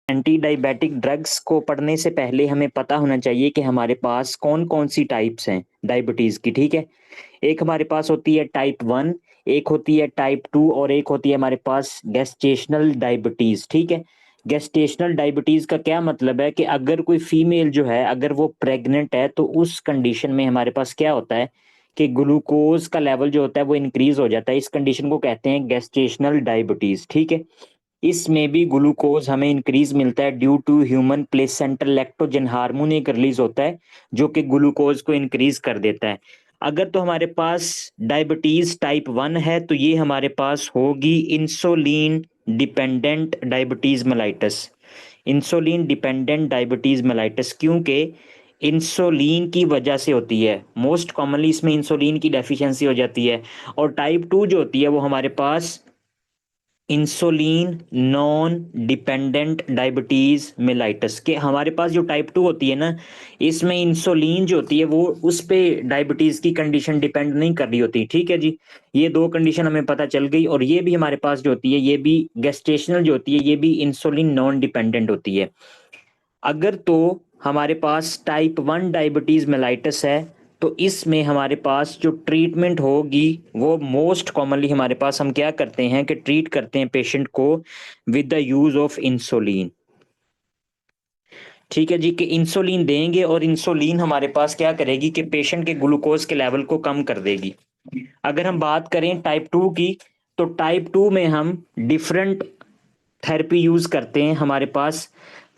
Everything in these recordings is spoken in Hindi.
एंटी डायबिटिक ड्रग्स को पढ़ने से पहले हमें पता होना चाहिए कि हमारे पास कौन कौन सी टाइप्स हैं डायबिटीज़ की, ठीक है। एक हमारे पास होती है टाइप 1, एक होती है टाइप 2 और एक होती है हमारे पास गेस्टेशनल डायबिटीज़, ठीक है। गेस्टेशनल डायबिटीज़ का क्या मतलब है कि अगर कोई फीमेल जो है अगर वो प्रेग्नेंट है तो उस कंडीशन में हमारे पास क्या होता है कि ग्लूकोज का लेवल जो होता है वो इंक्रीज हो जाता है। इस कंडीशन को कहते हैं गेस्टेशनल डायबिटीज़, ठीक है। इसमें भी ग्लूकोज हमें इंक्रीज मिलता है due to human placental lactogen hormone एक रिलीज होता है जो कि ग्लूकोज को इंक्रीज कर देता है। अगर तो हमारे पास डायबिटीज टाइप 1 है तो ये हमारे पास होगी insulin dependent diabetes mellitus. Insulin dependent diabetes mellitus क्योंकि इंसुलिन की वजह से होती है, मोस्ट कॉमनली इसमें इंसुलिन की डेफिशिएंसी हो जाती है। और टाइप 2 जो होती है वो हमारे पास insulin non dependent diabetes mellitus के हमारे पास जो टाइप 2 होती है ना, इसमें इंसुलिन जो होती है वो उस पे डायबिटीज की कंडीशन डिपेंड नहीं कर रही होती, ठीक है जी। ये दो कंडीशन हमें पता चल गई। और ये भी हमारे पास जो होती है ये भी गेस्टेशनल जो होती है ये भी इंसुलिन नॉन डिपेंडेंट होती है। अगर तो हमारे पास टाइप 1 डायबिटीज मेलाइटस है तो इसमें हमारे पास जो ट्रीटमेंट होगी वो मोस्ट कॉमनली हमारे पास हम क्या करते हैं कि ट्रीट करते हैं पेशेंट को with the use of insulin, ठीक है जी। कि इंसुलिन देंगे और इंसुलिन हमारे पास क्या करेगी कि पेशेंट के ग्लूकोज के लेवल को कम कर देगी। अगर हम बात करें टाइप 2 की तो टाइप 2 में हम डिफरेंट थेरेपी यूज करते हैं हमारे पास।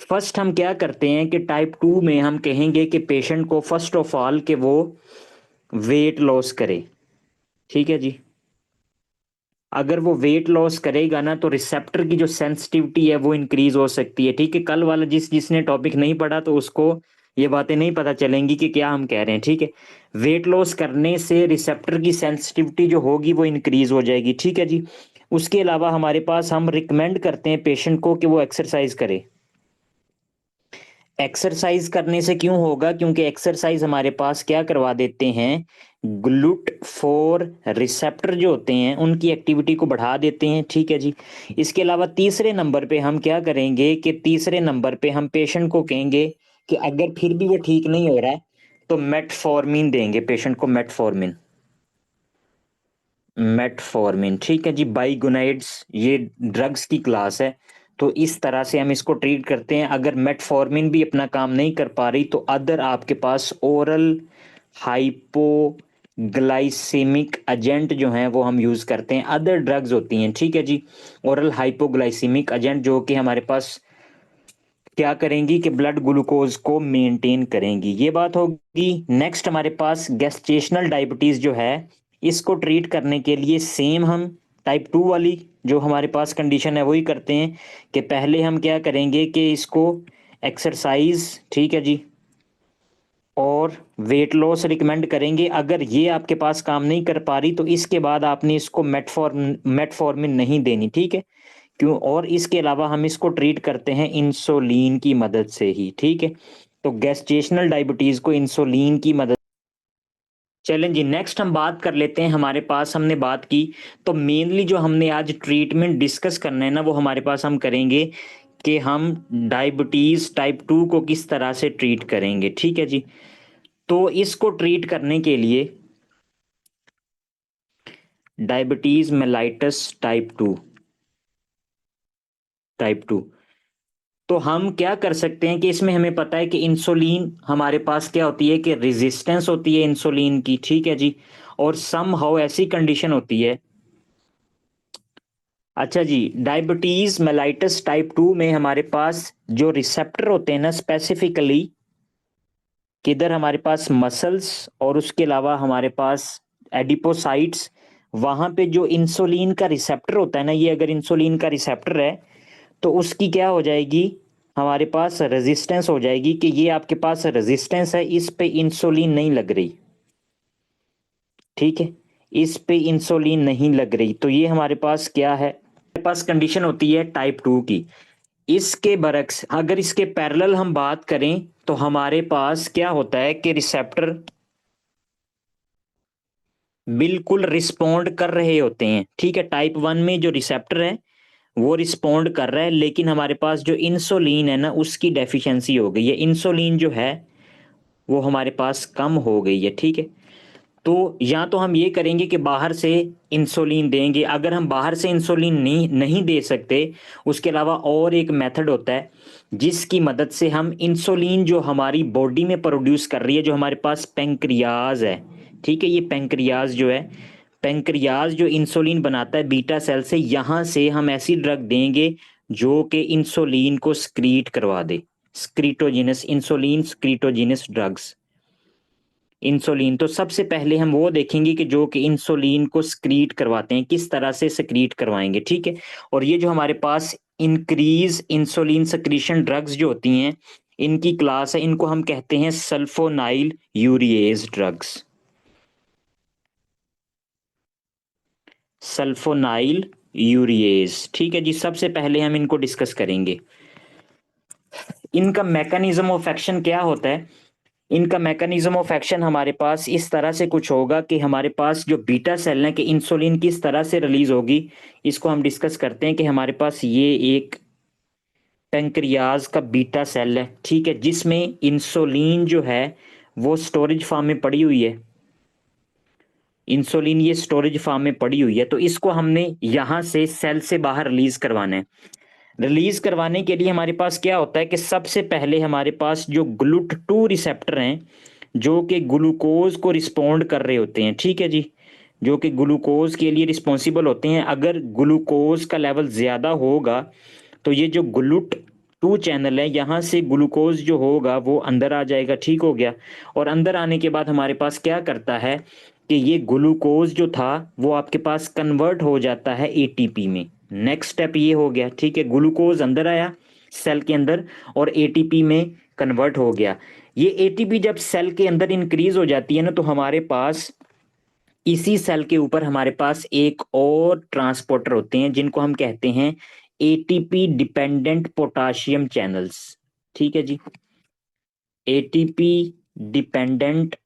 फर्स्ट हम क्या करते हैं कि टाइप 2 में हम कहेंगे कि पेशेंट को फर्स्ट ऑफ ऑल कि वो वेट लॉस करे, ठीक है जी। अगर वो वेट लॉस करेगा ना तो रिसेप्टर की जो सेंसिटिविटी है वो इंक्रीज हो सकती है, ठीक है। कल वाला जिसने टॉपिक नहीं पढ़ा तो उसको ये बातें नहीं पता चलेंगी कि क्या हम कह रहे हैं, ठीक है। वेट लॉस करने से रिसेप्टर की सेंसिटिविटी जो होगी वो इंक्रीज हो जाएगी, ठीक है जी। उसके अलावा हमारे पास हम रिकमेंड करते हैं पेशेंट को कि वो एक्सरसाइज करे। एक्सरसाइज करने से क्यों होगा, क्योंकि एक्सरसाइज हमारे पास क्या करवा देते हैं, ग्लूट फोर रिसेप्टर जो होते हैं उनकी एक्टिविटी को बढ़ा देते हैं, ठीक है जी। इसके अलावा तीसरे नंबर पे हम क्या करेंगे कि तीसरे नंबर पे हम पेशेंट को कहेंगे कि अगर फिर भी वो ठीक नहीं हो रहा है तो मेटफॉर्मिन देंगे पेशेंट को, मेटफॉर्मिन। मेटफॉर्मिन, ठीक है जी। बाइगोनाइड्स ये ड्रग्स की क्लास है तो इस तरह से हम इसको ट्रीट करते हैं। अगर मेटफॉर्मिन भी अपना काम नहीं कर पा रही तो अदर आपके पास ओरल हाइपोग्लाइसेमिक एजेंट जो हैं वो हम यूज़ करते हैं, अदर ड्रग्स होती हैं, ठीक है जी। ओरल हाइपोग्लाइसेमिक एजेंट जो कि हमारे पास क्या करेंगी कि ब्लड ग्लूकोज को मेंटेन करेंगी, ये बात होगी। नेक्स्ट हमारे पास गेस्टेशनल डायबिटीज जो है इसको ट्रीट करने के लिए सेम हम टाइप 2 वाली जो हमारे पास कंडीशन है वही करते हैं कि पहले हम क्या करेंगे कि इसको एक्सरसाइज, ठीक है जी, और वेट लॉस रिकमेंड करेंगे। अगर ये आपके पास काम नहीं कर पा रही तो इसके बाद आपने इसको मेटफॉर्मिन नहीं देनी, ठीक है। क्यों, और इसके अलावा हम इसको ट्रीट करते हैं इंसुलिन की मदद से ही, ठीक है। तो गैस्ट्रेशनल डायबिटीज को इंसुलिन की मदद। चलें जी, नेक्स्ट हम बात कर लेते हैं। हमारे पास हमने बात की तो मेनली जो हमने आज ट्रीटमेंट डिस्कस करना है ना वो हमारे पास हम करेंगे कि हम डायबिटीज टाइप 2 को किस तरह से ट्रीट करेंगे, ठीक है जी। तो इसको ट्रीट करने के लिए डायबिटीज मेलाइटस टाइप 2 तो हम क्या कर सकते हैं कि इसमें हमें पता है कि इंसुलिन हमारे पास क्या होती है कि रेजिस्टेंस होती है इंसुलिन की, ठीक है जी। और सम हाउ ऐसी कंडीशन होती है। अच्छा जी, डायबिटीज मेलाइटस टाइप 2 में हमारे पास जो रिसेप्टर होते हैं ना स्पेसिफिकली किधर हमारे पास मसल्स और उसके अलावा हमारे पास एडिपोसाइट्स, वहां पे जो इंसुलिन का रिसेप्टर होता है ना, ये अगर इंसुलिन का रिसेप्टर है तो उसकी क्या हो जाएगी, हमारे पास रेजिस्टेंस हो जाएगी कि ये आपके पास रेजिस्टेंस है, इस पे इंसुलिन नहीं लग रही, ठीक है। इस पे इंसुलिन नहीं लग रही तो ये हमारे पास क्या है, हमारे पास कंडीशन होती है टाइप 2 की। इसके बरक्स अगर इसके पैरेलल हम बात करें तो हमारे पास क्या होता है कि रिसेप्टर बिल्कुल रिस्पोंड कर रहे होते हैं, ठीक है। टाइप 1 में जो रिसेप्टर है वो रिस्पोंड कर रहा है, लेकिन हमारे पास जो इंसुलिन है ना उसकी डेफिशिएंसी हो गई है, इंसुलिन जो है वो हमारे पास कम हो गई है, ठीक है। तो या तो हम ये करेंगे कि बाहर से इंसुलिन देंगे, अगर हम बाहर से इंसुलिन नहीं नहीं दे सकते, उसके अलावा और एक मेथड होता है जिसकी मदद से हम इंसुलिन जो हमारी बॉडी में प्रोड्यूस कर रही है, जो हमारे पास पेंक्रियाज है, ठीक है, ये पेंक्रियाज जो है, पेंक्रियाज जो इंसुलिन बनाता है बीटा सेल से, यहाँ से हम ऐसी ड्रग देंगे जो कि इंसुलिन को स्क्रीट करवा दे, स्क्रीटोजिनस इंसुलिन स्क्रीटोजिनस ड्रग्स। इंसुलिन तो सबसे पहले हम वो देखेंगे कि जो कि इंसुलिन को स्क्रीट करवाते हैं, किस तरह से स्क्रीट करवाएंगे, ठीक है। और ये जो हमारे पास इंक्रीज इंसुलिन सक्रीशन ड्रग्स जो होती हैं, इनकी क्लास है, इनको हम कहते हैं sulfonyl urease drugs, sulfonyl urease, ठीक है जी। सबसे पहले हम इनको डिस्कस करेंगे। इनका मैकेनिज्म ऑफ एक्शन क्या होता है? इनका मैकेनिज्म ऑफ एक्शन हमारे पास इस तरह से कुछ होगा कि हमारे पास जो बीटा सेल है कि इंसुलिन किस तरह से रिलीज होगी, इसको हम डिस्कस करते हैं कि हमारे पास ये एक पेंक्रियाज का बीटा सेल है, ठीक है, जिसमें इंसुलिन जो है वो स्टोरेज फॉर्म में पड़ी हुई है, इंसुलिन ये स्टोरेज फॉर्म में पड़ी हुई है। तो इसको हमने यहां से सेल से बाहर रिलीज करवाना है। रिलीज करवाने के लिए हमारे पास क्या होता है कि सबसे पहले हमारे पास जो GLUT2 रिसेप्टर हैं जो कि ग्लूकोज को रिस्पोंड कर रहे होते हैं, ठीक है जी, जो कि ग्लूकोज के लिए रिस्पॉन्सिबल होते हैं। अगर ग्लूकोज का लेवल ज़्यादा होगा तो ये जो GLUT2 चैनल है, यहाँ से ग्लूकोज जो होगा वो अंदर आ जाएगा, ठीक हो गया। और अंदर आने के बाद हमारे पास क्या करता है कि ये ग्लूकोज जो था वो आपके पास कन्वर्ट हो जाता है एटीपी में। नेक्स्ट स्टेप ये हो गया, ठीक है, ग्लूकोज अंदर आया सेल के अंदर और एटीपी में कन्वर्ट हो गया। ये एटीपी जब सेल के अंदर इंक्रीज हो जाती है ना, तो हमारे पास इसी सेल के ऊपर हमारे पास एक और ट्रांसपोर्टर होते हैं जिनको हम कहते हैं एटीपी डिपेंडेंट पोटाशियम चैनल्स, ठीक है जी, एटीपी डिपेंडेंट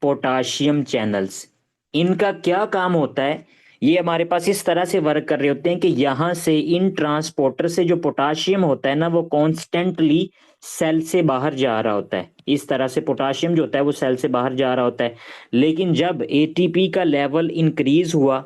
पोटाशियम चैनल्स। इनका क्या काम होता है? ये हमारे पास इस तरह से वर्क कर रहे होते हैं कि यहां से इन ट्रांसपोर्टर से जो पोटाशियम होता है ना वो कॉन्स्टेंटली सेल से बाहर जा रहा होता है। इस तरह से पोटाशियम जो होता है वो सेल से बाहर जा रहा होता है। लेकिन जब एटीपी का लेवल इंक्रीज हुआ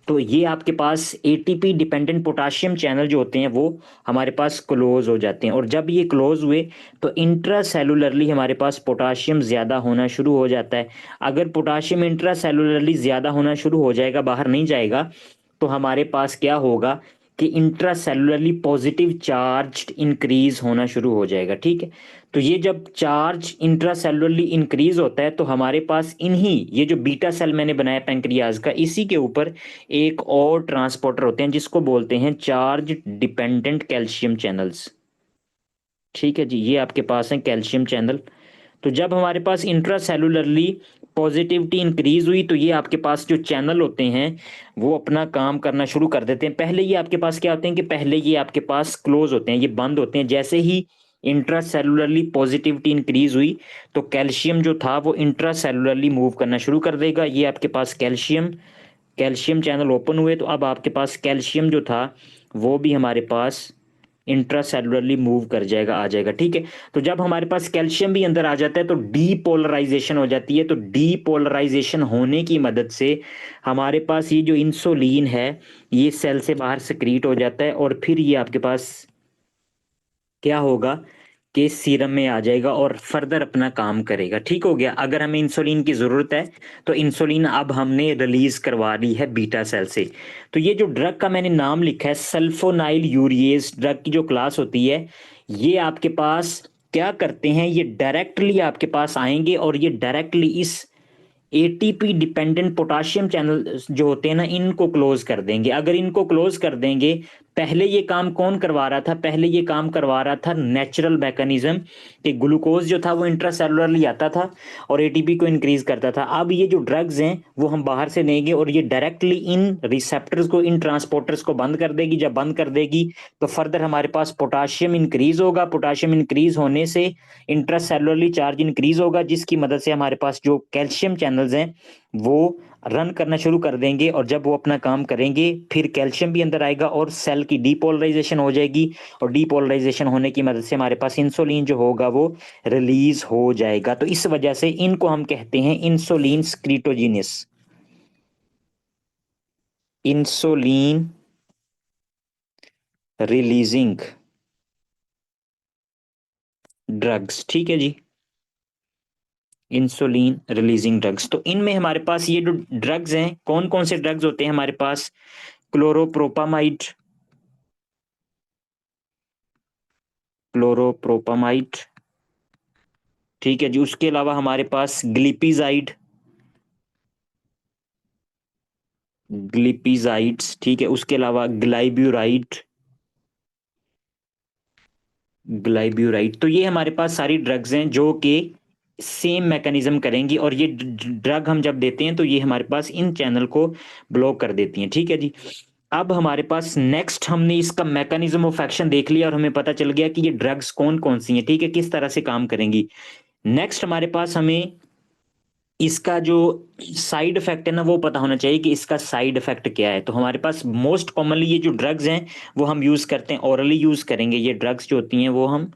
तो ये आपके पास एटीपी डिपेंडेंट पोटाशियम चैनल जो होते हैं वो हमारे पास क्लोज हो जाते हैं। और जब ये क्लोज हुए तो इंट्रासेलुलरली हमारे पास पोटाशियम ज़्यादा होना शुरू हो जाता है। अगर पोटाशियम इंट्रासेलुलरली ज़्यादा होना शुरू हो जाएगा, बाहर नहीं जाएगा, तो हमारे पास क्या होगा कि इंट्रासेलुलरली पॉजिटिव चार्ज इंक्रीज होना शुरू हो जाएगा, ठीक है। तो ये जब चार्ज इंट्रासेलुलरली इंक्रीज होता है तो हमारे पास इन्हीं ये जो बीटा सेल मैंने बनाया पेंक्रियाज का, इसी के ऊपर एक और ट्रांसपोर्टर होते हैं जिसको बोलते हैं चार्ज डिपेंडेंट कैल्शियम चैनल्स, ठीक है जी। ये आपके पास है कैल्शियम चैनल। तो जब हमारे पास इंट्रासेलुलरली पॉजिटिविटी इंक्रीज हुई तो ये आपके पास जो चैनल होते हैं वो अपना काम करना शुरू कर देते हैं। पहले ये आपके पास क्या होते हैं कि पहले ये आपके पास क्लोज होते हैं, ये बंद होते हैं। जैसे ही इंट्रासेलुलरली पॉजिटिविटी इंक्रीज हुई तो कैल्शियम जो था वो इंट्रासेलुलरली मूव करना शुरू कर देगा। ये आपके पास कैल्शियम कैल्शियम चैनल ओपन हुए तो अब आपके पास कैल्शियम जो था वो भी हमारे पास इंट्रासेलुलरली मूव कर जाएगा, आ जाएगा, ठीक है। तो जब हमारे पास कैल्शियम भी अंदर आ जाता है तो डीपोलराइजेशन हो जाती है। तो डीपोलराइजेशन होने की मदद से हमारे पास ये जो इंसुलिन है ये सेल से बाहर सिक्रीट हो जाता है और फिर ये आपके पास क्या होगा कि सीरम में आ जाएगा और फर्दर अपना काम करेगा, ठीक हो गया। अगर हमें इंसुलिन की ज़रूरत है तो इंसुलिन अब हमने रिलीज करवा ली है बीटा सेल से। तो ये जो ड्रग का मैंने नाम लिखा है सल्फोनाइल यूरिएज ड्रग की जो क्लास होती है, ये आपके पास क्या करते हैं, ये डायरेक्टली आपके पास आएंगे और ये डायरेक्टली इस एटीपी डिपेंडेंट पोटाशियम चैनल जो होते हैं ना इनको क्लोज कर देंगे। अगर इनको क्लोज कर देंगे, पहले ये काम कौन करवा रहा था? पहले ये काम करवा रहा था नेचुरल मैकेनिज्म कि ग्लूकोज जो था वो इंट्रासेलुलरली आता था और एटीपी को इंक्रीज करता था। अब ये जो ड्रग्स हैं वो हम बाहर से लेंगे और ये डायरेक्टली इन रिसेप्टर्स को, इन ट्रांसपोर्टर्स को बंद कर देगी। जब बंद कर देगी तो फर्दर हमारे पास पोटाशियम इंक्रीज होगा। पोटाशियम इंक्रीज होने से इंट्रासेलुलरली चार्ज इंक्रीज होगा जिसकी मदद से हमारे पास जो कैल्शियम चैनल्स हैं वो रन करना शुरू कर देंगे, और जब वो अपना काम करेंगे फिर कैल्शियम भी अंदर आएगा और सेल की डीपोलराइजेशन हो जाएगी, और डीपोलराइजेशन होने की मदद से हमारे पास इंसुलिन जो होगा वो रिलीज हो जाएगा। तो इस वजह से इनको हम कहते हैं इंसुलिन स्क्रीटोजिनस, इंसुलिन रिलीजिंग ड्रग्स। ठीक है जी, इंसुलिन रिलीजिंग ड्रग्स। तो इनमें हमारे पास ये जो ड्रग्स हैं, कौन कौन से ड्रग्स होते हैं हमारे पास? क्लोरोप्रोपामाइड, क्लोरोप्रोपामाइड, ठीक है जी। उसके अलावा हमारे पास ग्लिपिजाइड, ग्लिपिजाइड्स, ठीक है। उसके अलावा ग्लाइब्यूराइड, ग्लाइब्यूराइड। तो ये हमारे पास सारी ड्रग्स हैं जो कि सेम मैकेनिज्म करेंगी, और ये ड्रग हम जब देते हैं तो ये हमारे पास इन चैनल को ब्लॉक कर देती हैं। ठीक है जी। अब हमारे पास नेक्स्ट, हमने इसका मैकेनिज्म ऑफ एक्शन देख लिया और हमें पता चल गया कि ये ड्रग्स कौन कौन सी हैं, ठीक है, किस तरह से काम करेंगी। नेक्स्ट हमारे पास हमें इसका जो साइड इफेक्ट है ना वो पता होना चाहिए कि इसका साइड इफेक्ट क्या है। तो हमारे पास मोस्ट कॉमनली ये जो ड्रग्स हैं वो हम यूज करते हैं, ओरली यूज करेंगे। ये ड्रग्स जो होती हैं वो हम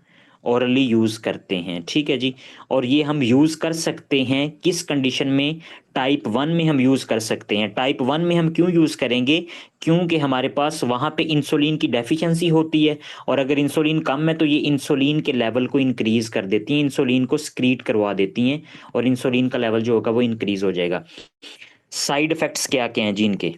ओरली यूज करते हैं, ठीक है जी। और ये हम यूज कर सकते हैं किस कंडीशन में? टाइप 1 में हम यूज कर सकते हैं। टाइप 1 में हम क्यों यूज करेंगे? क्योंकि हमारे पास वहां पे इंसुलिन की डेफिशिएंसी होती है, और अगर इंसुलिन कम है तो ये इंसुलिन के लेवल को इंक्रीज कर देती हैं, इंसुलिन को स्क्रीट करवा देती हैं, और इंसुलिन का लेवल जो होगा वो इंक्रीज हो जाएगा। साइड इफेक्ट्स क्या क्या हैं जी इनके?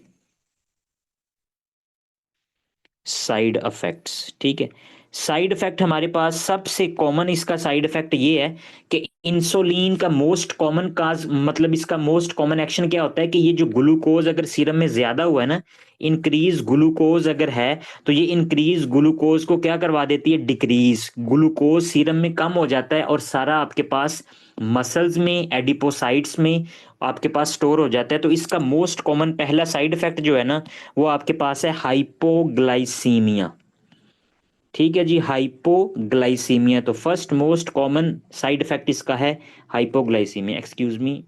साइड इफेक्ट्स, ठीक है। साइड इफेक्ट हमारे पास सबसे कॉमन इसका साइड इफेक्ट ये है कि इंसुलिन का मोस्ट कॉमन काज, मतलब इसका मोस्ट कॉमन एक्शन क्या होता है कि ये जो ग्लूकोज अगर सीरम में ज्यादा हुआ है ना, इंक्रीज ग्लूकोज अगर है, तो ये इंक्रीज ग्लूकोज को क्या करवा देती है? डिक्रीज। ग्लूकोज सीरम में कम हो जाता है और सारा आपके पास मसल्स में, एडिपोसाइट्स में आपके पास स्टोर हो जाता है। तो इसका मोस्ट कॉमन पहला साइड इफेक्ट जो है ना वो आपके पास है हाइपोग्लाइसीमिया। ठीक है जी, हाइपोग्लाइसीमिया। तो first most common side effect इसका है हाइपोग्लाइसीमिया। Excuse me.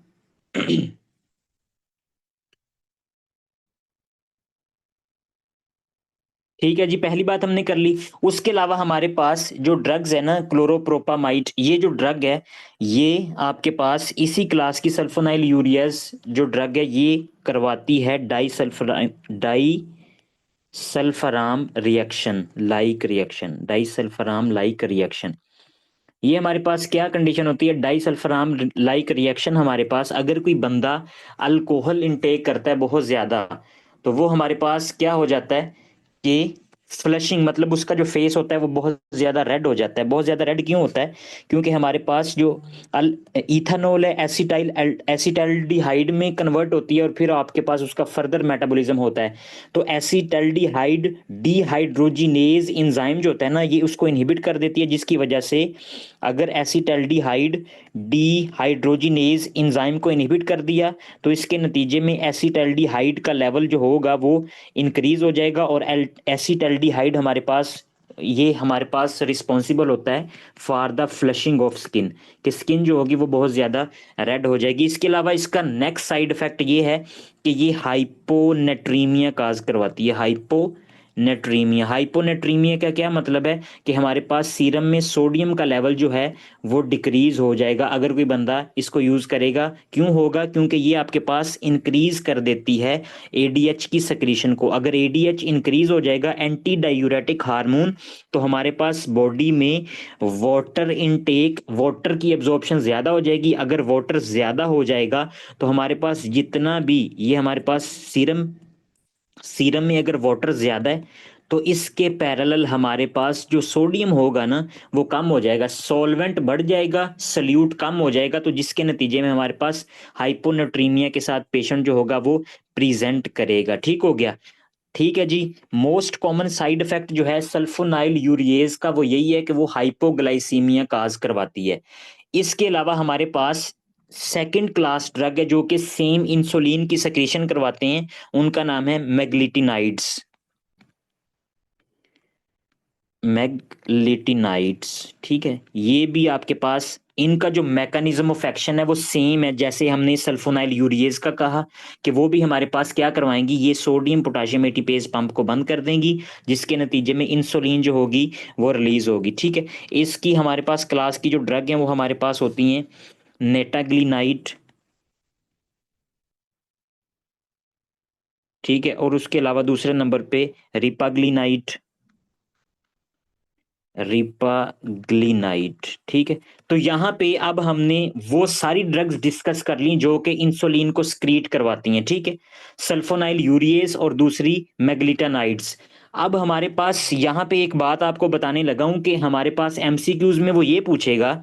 ठीक है जी, पहली बात हमने कर ली। उसके अलावा हमारे पास जो ड्रग्स है ना, क्लोरोप्रोपामाइड, ये जो ड्रग है ये आपके पास इसी क्लास की सल्फोनाइल यूरियाज जो ड्रग है ये करवाती है disulfiram reaction, like reaction, disulfiram like reaction. ये हमारे पास क्या कंडीशन होती है? डाई सल्फराम लाइक रिएक्शन हमारे पास अगर कोई बंदा अल्कोहल इंटेक करता है बहुत ज्यादा, तो वो हमारे पास क्या हो जाता है कि फ्लशिंग, मतलब उसका जो फेस होता है वो बहुत ज्यादा रेड हो जाता है। बहुत ज्यादा रेड क्यों होता है? क्योंकि हमारे पास जो अल इथानॉल है एसिटाल्डिहाइड में कन्वर्ट होती है, और फिर आपके पास उसका फर्दर मेटाबॉलिज्म होता है। तो एसिटाल्डिहाइड डीहाइड्रोजिनेज इंजाइम जो होता है ना ये उसको इनहिबिट कर देती है, जिसकी वजह से अगर एसिटाल्डिहाइड डीहाइड्रोजिनेज इंजाइम को इनहिबिट कर दिया तो इसके नतीजे में एसिटाल्डिहाइड का लेवल जो होगा वो इंक्रीज हो जाएगा, और एसिटाल्डिहाइड हमारे पास, ये हमारे पास रिस्पॉन्सिबल होता है for the flushing of skin, कि स्किन जो होगी वो बहुत ज़्यादा रेड हो जाएगी। इसके अलावा इसका नेक्स्ट साइड इफेक्ट ये है कि ये हाइपोनेट्रीमिया काज करवाती है। हाइपोनेट्रीमिया, हाइपोनेट्रीमिया का क्या मतलब है कि हमारे पास सीरम में सोडियम का लेवल जो है वो डिक्रीज हो जाएगा अगर कोई बंदा इसको यूज करेगा। क्यों होगा? क्योंकि ये आपके पास इंक्रीज कर देती है एडीएच की सक्रीशन को। अगर एडीएच इंक्रीज हो जाएगा, एंटी डायूरेटिक हार्मोन, तो हमारे पास बॉडी में वाटर इनटेक, वाटर की एब्जॉर्प्शन ज्यादा हो जाएगी। अगर वाटर ज्यादा हो जाएगा तो हमारे पास जितना भी ये हमारे पास सीरम सीरम में अगर वाटर ज्यादा है तो इसके पैरेलल हमारे पास जो सोडियम होगा ना वो कम हो जाएगा, सॉल्वेंट बढ़ जाएगा, सल्यूट कम हो जाएगा, तो जिसके नतीजे में हमारे पास हाइपोनेट्रीमिया के साथ पेशेंट जो होगा वो प्रेजेंट करेगा। ठीक हो गया? ठीक है जी। मोस्ट कॉमन साइड इफेक्ट जो है सल्फोनाइल यूरिएज का वो यही है कि वो हाइपोग्लाइसीमिया काज करवाती है। इसके अलावा हमारे पास सेकंड क्लास ड्रग है जो कि सेम इंसुलिन की सेक्रेशन करवाते हैं, उनका नाम है मेग्लिटिनाइड्स। मैग्लिटिनाइड्स, ठीक है, ये भी आपके पास इनका जो मैकेनिज्म ऑफ एक्शन है वो सेम है, जैसे हमने सल्फोनाइल यूरिएज का कहा कि वो भी हमारे पास क्या करवाएंगी, ये सोडियम पोटेशियम एटीपेज पंप को बंद कर देंगी, जिसके नतीजे में इंसुलिन जो होगी वो रिलीज होगी, ठीक है। इसकी हमारे पास क्लास की जो ड्रग हैं वो हमारे पास होती हैं नेटाग्लिनाइड, ठीक है, और उसके अलावा दूसरे नंबर पे रिपाग्लिनाइड, रिपाग्लिनाइड, ठीक है। तो यहाँ पे अब हमने वो सारी ड्रग्स डिस्कस कर ली जो कि इंसुलिन को स्क्रीट करवाती हैं, ठीक है, सल्फोनाइल यूरिएज और दूसरी मैग्लिटानाइड्स। अब हमारे पास यहाँ पे एक बात आपको बताने लगा हूं कि हमारे पास एमसीक्यूज में वो ये पूछेगा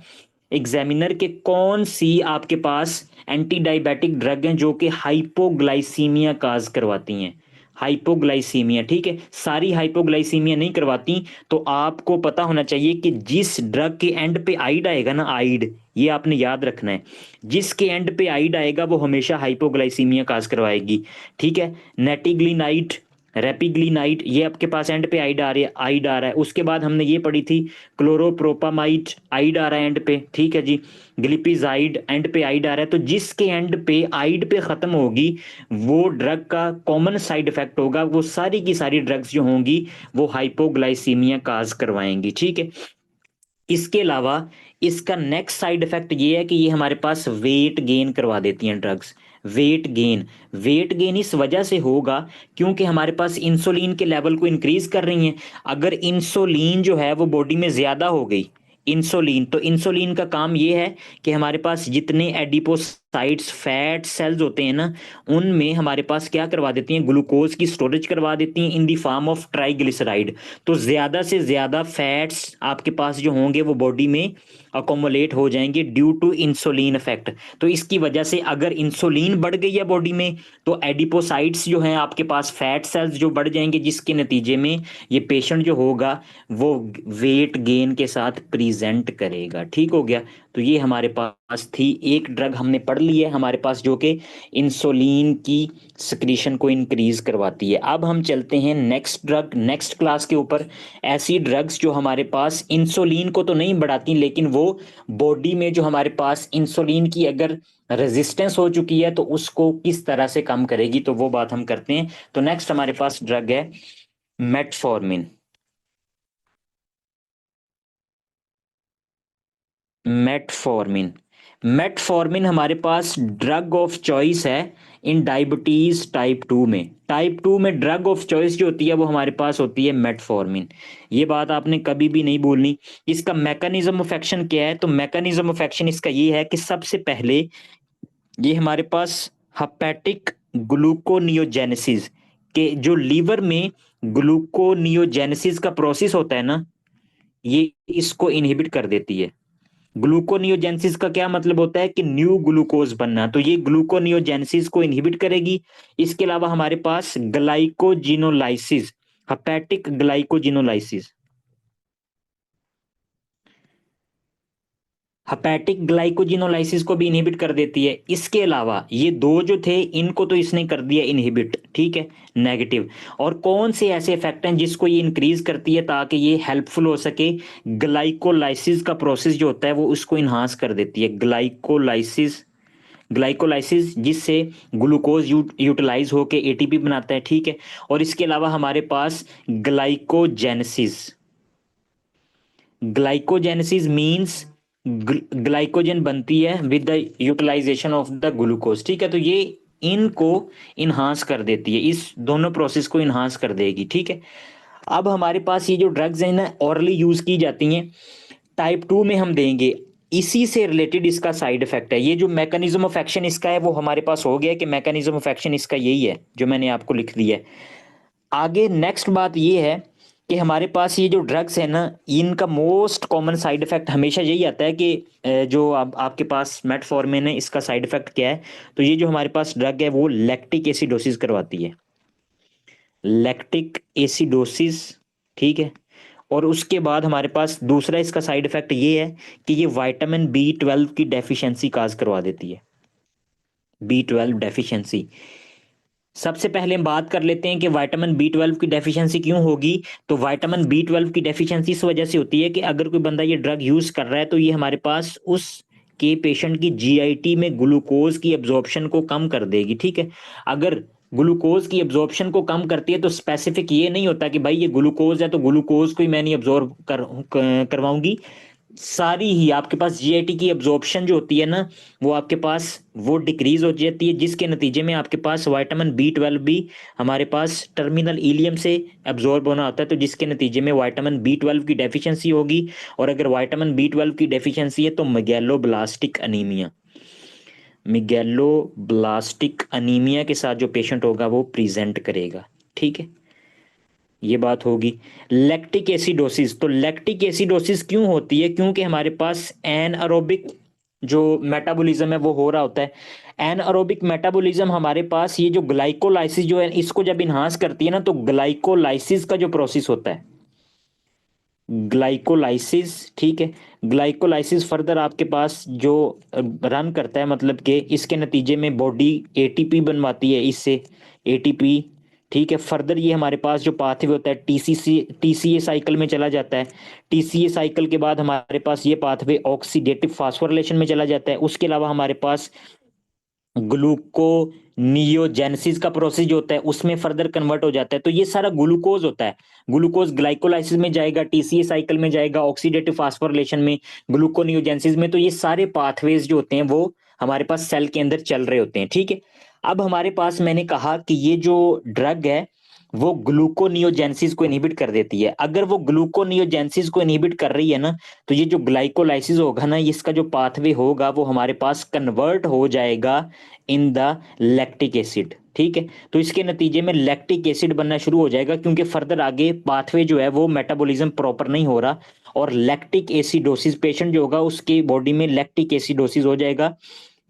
एग्जामिनर के कौन सी आपके पास एंटी डायबिटिक ड्रग हैं जो कि हाइपोग्लाइसीमिया काज करवाती हैं, हाइपोग्लाइसीमिया, ठीक है, सारी हाइपोग्लाइसीमिया नहीं करवाती। तो आपको पता होना चाहिए कि जिस ड्रग के एंड पे आइड आएगा ना, आइड, ये आपने याद रखना है, जिसके एंड पे आइड आएगा वो हमेशा हाइपोग्लाइसीमिया काज करवाएगी, ठीक है। नेटिग्लिनाइड, रेपिग्लिनाइड, ये आपके पास एंड पे आइड आ रही है, आइड आ रहा है। उसके बाद हमने ये पढ़ी थी क्लोरोप्रोपामाइड, आइड आ रहा है एंड पे, ठीक है जी। ग्लिपिजाइड एंड पे आइड आ रहा है, तो जिसके एंड पे आइड पे खत्म होगी वो ड्रग का कॉमन साइड इफेक्ट होगा, वो सारी की सारी ड्रग्स जो होंगी वो हाइपोग्लाइसीमिया काज करवाएंगी, ठीक है। इसके अलावा इसका नेक्स्ट साइड इफेक्ट ये है कि ये हमारे पास वेट गेन करवा देती हैं drugs, weight gain. Weight gain इस वजह से होगा क्योंकि हमारे पास इंसुलिन के लेवल को इंक्रीज कर रही हैं। अगर इंसुलिन जो है वो बॉडी में ज्यादा हो गई, इंसुलिन, तो इंसुलिन का काम ये है कि हमारे पास जितने एडिपोसाइट्स फैट सेल्स होते हैं ना, उनमें हमारे पास क्या करवा देती हैं, ग्लूकोज की स्टोरेज करवा देती हैं इन दी फॉर्म ऑफ ट्राइग्लिसराइड। तो ज्यादा से ज्यादा फैट्स आपके पास जो होंगे वो बॉडी में अकोमोलेट हो जाएंगे ड्यू टू इंसुलिन इफेक्ट। तो इसकी वजह से अगर इंसुलिन बढ़ गई है बॉडी में तो एडिपोसाइट्स जो हैं आपके पास फैट सेल्स जो बढ़ जाएंगे, जिसके नतीजे में ये पेशेंट जो होगा वो वेट गेन के साथ प्रेजेंट करेगा, ठीक हो गया। तो ये हमारे पास थी एक ड्रग हमने पढ़ ली है हमारे पास जो कि इंसुलिन की सिक्रीशन को इंक्रीज करवाती है। अब हम चलते हैं नेक्स्ट ड्रग, नेक्स्ट क्लास के ऊपर, ऐसी ड्रग्स जो हमारे पास इंसुलिन को तो नहीं बढ़ाती लेकिन वो बॉडी में जो हमारे पास इंसुलिन की अगर रेजिस्टेंस हो चुकी है तो उसको किस तरह से कम करेगी, तो वो बात हम करते हैं। तो नेक्स्ट हमारे पास ड्रग है मेटफॉर्मिन। मेटफॉर्मिन, मेटफॉर्मिन हमारे पास ड्रग ऑफ चॉइस है इन डायबिटीज टाइप 2 में। टाइप 2 में ड्रग ऑफ चॉइस जो होती है वो हमारे पास होती है मेटफॉर्मिन। ये बात आपने कभी भी नहीं भूलनी। इसका मैकेनिज्म ऑफ एक्शन क्या है, तो मैकेनिज्म ऑफ एक्शन इसका ये है कि सबसे पहले ये हमारे पास हेपेटिक ग्लूकोनियोजेनेसिस के जो लीवर में ग्लूकोनियोजेनेसिस का प्रोसेस होता है ना, ये इसको इनहिबिट कर देती है। ग्लूकोनियोजेनेसिस का क्या मतलब होता है कि न्यू ग्लूकोज बनना, तो ये ग्लूकोनियोजेनेसिस को इनहिबिट करेगी। इसके अलावा हमारे पास glycogenolysis, hepatic glycogenolysis, hepatic glycogenolysis को भी इनहिबिट कर देती है। इसके अलावा ये दो जो थे इनको तो इसने कर दिया इनहिबिट, ठीक है, नेगेटिव। और कौन से ऐसे इफेक्ट हैं जिसको ये इंक्रीज करती है ताकि ये हेल्पफुल हो सके, ग्लाइकोलाइसिस का प्रोसेस जो होता है वो उसको इन्हांस कर देती है, ग्लाइकोलाइसिस, ग्लाइकोलाइसिस जिससे ग्लूकोज यूटिलाइज होके एटीपी बनाता है, ठीक है। और इसके अलावा हमारे पास ग्लाइकोजेनेसिस, ग्लाइकोजेनेसिस मींस ग्लाइकोजन बनती है with the utilization of the glucose, ठीक है। तो ये इनको इन्हांस कर देती है, इस दोनों प्रोसेस को इन्हांस कर देगी, ठीक है। अब हमारे पास ये जो ड्रग्स हैं ना ऑरली यूज की जाती हैं, टाइप 2 में हम देंगे, इसी से रिलेटेड इसका साइड इफेक्ट है। ये जो मैकेनिज्म ऑफ एक्शन इसका है वो हमारे पास हो गया कि मैकेनिज्म ऑफ एक्शन इसका यही है जो मैंने आपको लिख दिया है। आगे नेक्स्ट बात ये है कि हमारे पास ये जो ड्रग्स है ना इनका मोस्ट कॉमन साइड इफेक्ट हमेशा यही आता है कि जो आपके पास मेटफॉर्मिन है इसका साइड इफेक्ट क्या है, तो ये जो हमारे पास ड्रग है वो लैक्टिक एसिडोसिस करवाती है, लैक्टिक एसिडोसिस, ठीक है। और उसके बाद हमारे पास दूसरा इसका साइड इफेक्ट ये है कि ये विटामिन B12 की डेफिशिएंसी काज करवा देती है, B12 डेफिशिएंसी। सबसे पहले हम बात कर लेते हैं कि विटामिन B12 की डेफिशिएंसी क्यों होगी। तो विटामिन B12 की डेफिशिएंसी इस वजह से होती है कि अगर कोई बंदा ये ड्रग यूज कर रहा है तो ये हमारे पास उस के पेशेंट की जीआईटी में ग्लूकोज की एब्जॉर्प्शन को कम कर देगी, ठीक है। अगर ग्लूकोज की एब्जॉर्प्शन को कम करती है तो स्पेसिफिक ये नहीं होता कि भाई ये ग्लूकोज है तो ग्लूकोज को ही मैं नहीं एब्जॉर्ब करवाऊंगी। सारी ही आपके पास जीआईटी की एब्जॉर्प्शन जो होती है ना, वो आपके पास वो डिक्रीज हो जाती है, जिसके नतीजे में आपके पास विटामिन B12 भी हमारे पास टर्मिनल इलियम से एब्जॉर्ब होना होता है, तो जिसके नतीजे में विटामिन B12 की डेफिशिएंसी होगी। और अगर विटामिन B12 की डेफिशिएंसी है तो मेगैलोब्लास्टिक अनीमिया, मेगैलोब्लास्टिक अनीमिया के साथ जो पेशेंट होगा वो प्रेजेंट करेगा, ठीक है। ये बात होगी। लैक्टिक एसिडोसिस, तो लैक्टिक एसिडोसिस क्यों होती है? क्योंकि हमारे पास एनअरोबिक जो मेटाबॉलिज्म है वो हो रहा होता है। एनअरोबिक मेटाबॉलिज्म हमारे पास ये जो ग्लाइकोलाइसिस जो है इसको जब इन्हांस करती है ना, तो ग्लाइकोलाइसिस का जो प्रोसेस होता है, ग्लाइकोलाइसिस, ठीक है। ग्लाइकोलाइसिस फर्दर आपके पास जो रन करता है, मतलब कि इसके नतीजे में बॉडी एटीपी बनवाती है इससे, एटीपी, ठीक है। फर्दर ये हमारे पास जो पाथवे होता है टीसीए साइकिल में चला जाता है। टीसीए साइकिल के बाद हमारे पास ये पाथवे ऑक्सीडेटिव फास्फोरिलेशन में चला जाता है। उसके अलावा हमारे पास ग्लूकोनियोजेनेसिस का प्रोसेस जो होता है उसमें फर्दर कन्वर्ट हो जाता है। तो ये सारा ग्लूकोज होता है। ग्लूकोज ग्लाइकोलाइसिस में जाएगा, टीसीए साइकिल में जाएगा, ऑक्सीडेटिव फास्फोरिलेशन में, ग्लूकोनियोजेनेसिस में। तो ये सारे पाथवेज जो होते हैं वो हमारे पास सेल के अंदर चल रहे होते हैं, ठीक है। अब हमारे पास मैंने कहा कि ये जो ड्रग है वो ग्लूकोनियोजेनेसिस को इनहिबिट कर देती है। अगर वो ग्लूकोनियोजेनेसिस को इनहिबिट कर रही है ना, तो ये जो ग्लाइकोलाइसिस होगा ना, इसका जो पाथवे होगा वो हमारे पास कन्वर्ट हो जाएगा इन द लैक्टिक एसिड, ठीक है। तो इसके नतीजे में लैक्टिक एसिड बनना शुरू हो जाएगा, क्योंकि फर्दर आगे पाथवे जो है वो मेटाबॉलिज्म प्रॉपर नहीं हो रहा। और लैक्टिक एसिडोसिस पेशेंट जो होगा उसकी बॉडी में लैक्टिक एसिडोसिस हो जाएगा,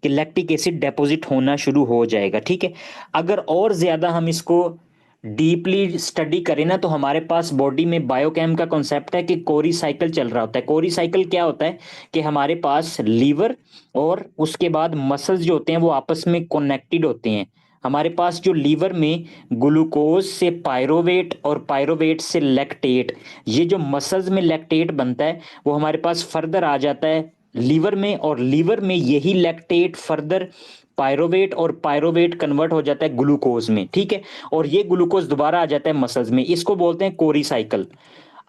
कि लैक्टिक एसिड डेपोजिट होना शुरू हो जाएगा, ठीक है। अगर और ज्यादा हम इसको डीपली स्टडी करें ना, तो हमारे पास बॉडी में बायोकेम का कॉन्सेप्ट है कि कोरी साइकिल चल रहा होता है। कोरी साइकिल क्या होता है कि हमारे पास लीवर और उसके बाद मसल्स जो होते हैं वो आपस में कनेक्टेड होते हैं। हमारे पास जो लीवर में ग्लूकोज से पायरोवेट और पायरोवेट से लैक्टेट, ये जो मसल्स में लैक्टेट बनता है वो हमारे पास फर्दर आ जाता है लीवर में, और लीवर में यही लैक्टेट फर्दर पायरोवेट और पायरोवेट कन्वर्ट हो जाता है ग्लूकोज में, ठीक है। और ये ग्लूकोज दोबारा आ जाता है मसल्स में, इसको बोलते हैं कोरी साइकिल।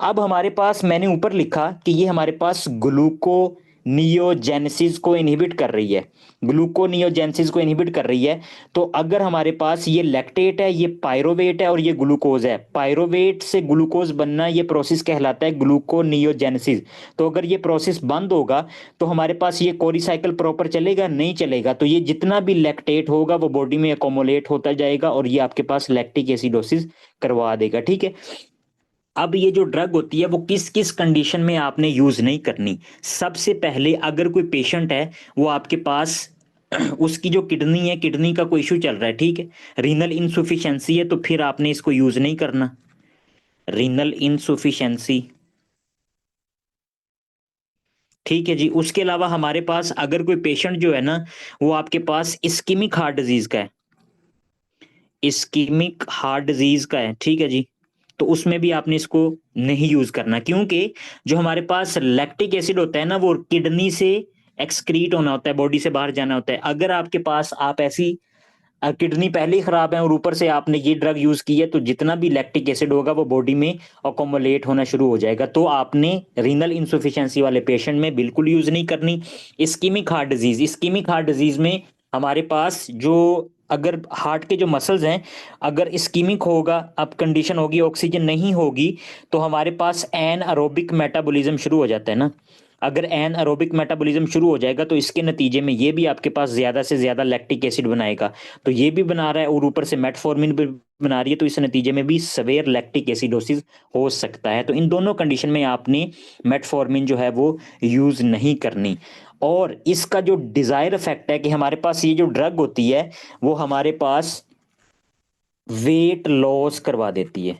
अब हमारे पास मैंने ऊपर लिखा कि ये हमारे पास ग्लूकोनियोजेनेसिस को इनहिबिट कर रही है, ग्लूकोनियोजेनेसिस को इनहिबिट कर रही है। तो अगर हमारे पास ये लैक्टेट है, ये पायरोवेट है और ये ग्लूकोज है, पायरोवेट से ग्लूकोज बनना ये प्रोसेस कहलाता है ग्लूकोनियोजेनेसिस। तो अगर ये प्रोसेस बंद होगा तो हमारे पास ये कोरी साइकिल प्रॉपर चलेगा नहीं चलेगा, तो ये जितना भी लैक्टेट होगा वो बॉडी में अकोमोलेट होता जाएगा और ये आपके पास लैक्टिक एसिडोसिस करवा देगा, ठीक है। अब ये जो ड्रग होती है वो किस किस कंडीशन में आपने यूज नहीं करनी। सबसे पहले अगर कोई पेशेंट है, वो आपके पास उसकी जो किडनी है, किडनी का कोई इशू चल रहा है, ठीक है, रीनल इनसुफिशियंसी है, तो फिर आपने इसको यूज नहीं करना। रीनल इनसुफिशियंसी, ठीक है जी। उसके अलावा हमारे पास अगर कोई पेशेंट जो है ना, वो आपके पास इस्कीमिक हार्ट डिजीज का है, इस्कीमिक हार्ट डिजीज का है, ठीक है जी, तो उसमें भी आपने इसको नहीं यूज करना, क्योंकि जो हमारे पास लैक्टिक एसिड होता है ना वो किडनी से एक्सक्रीट होना होता है, बॉडी से बाहर जाना होता है। अगर आपके पास आप ऐसी किडनी पहले ही खराब है और ऊपर से आपने ये ड्रग यूज की है, तो जितना भी लैक्टिक एसिड होगा वो बॉडी में अकोमोलेट होना शुरू हो जाएगा। तो आपने रीनल इंसुफिशियंसी वाले पेशेंट में बिल्कुल यूज नहीं करनी। Ischaemic heart disease, ischaemic heart disease में हमारे पास जो अगर हार्ट के जो मसल्स हैं, अगर इस्कीमिक होगा, अब कंडीशन होगी ऑक्सीजन नहीं होगी, तो हमारे पास एन अरोबिक मेटाबॉलिज्म शुरू हो जाता है ना। अगर एन अरोबिक मेटाबॉलिज्म शुरू हो जाएगा तो इसके नतीजे में ये भी आपके पास ज्यादा से ज्यादा लैक्टिक एसिड बनाएगा, तो ये भी बना रहा है और ऊपर से मेटफॉर्मिन भी बना रही है, तो इस नतीजे में भी सवेयर लैक्टिक एसिडोसिस हो सकता है। तो इन दोनों कंडीशन में आपने मेटफॉर्मिन जो है वो यूज नहीं करनी। और इसका जो डिजायर इफेक्ट है कि हमारे पास ये जो ड्रग होती है वो हमारे पास वेट लॉस करवा देती है,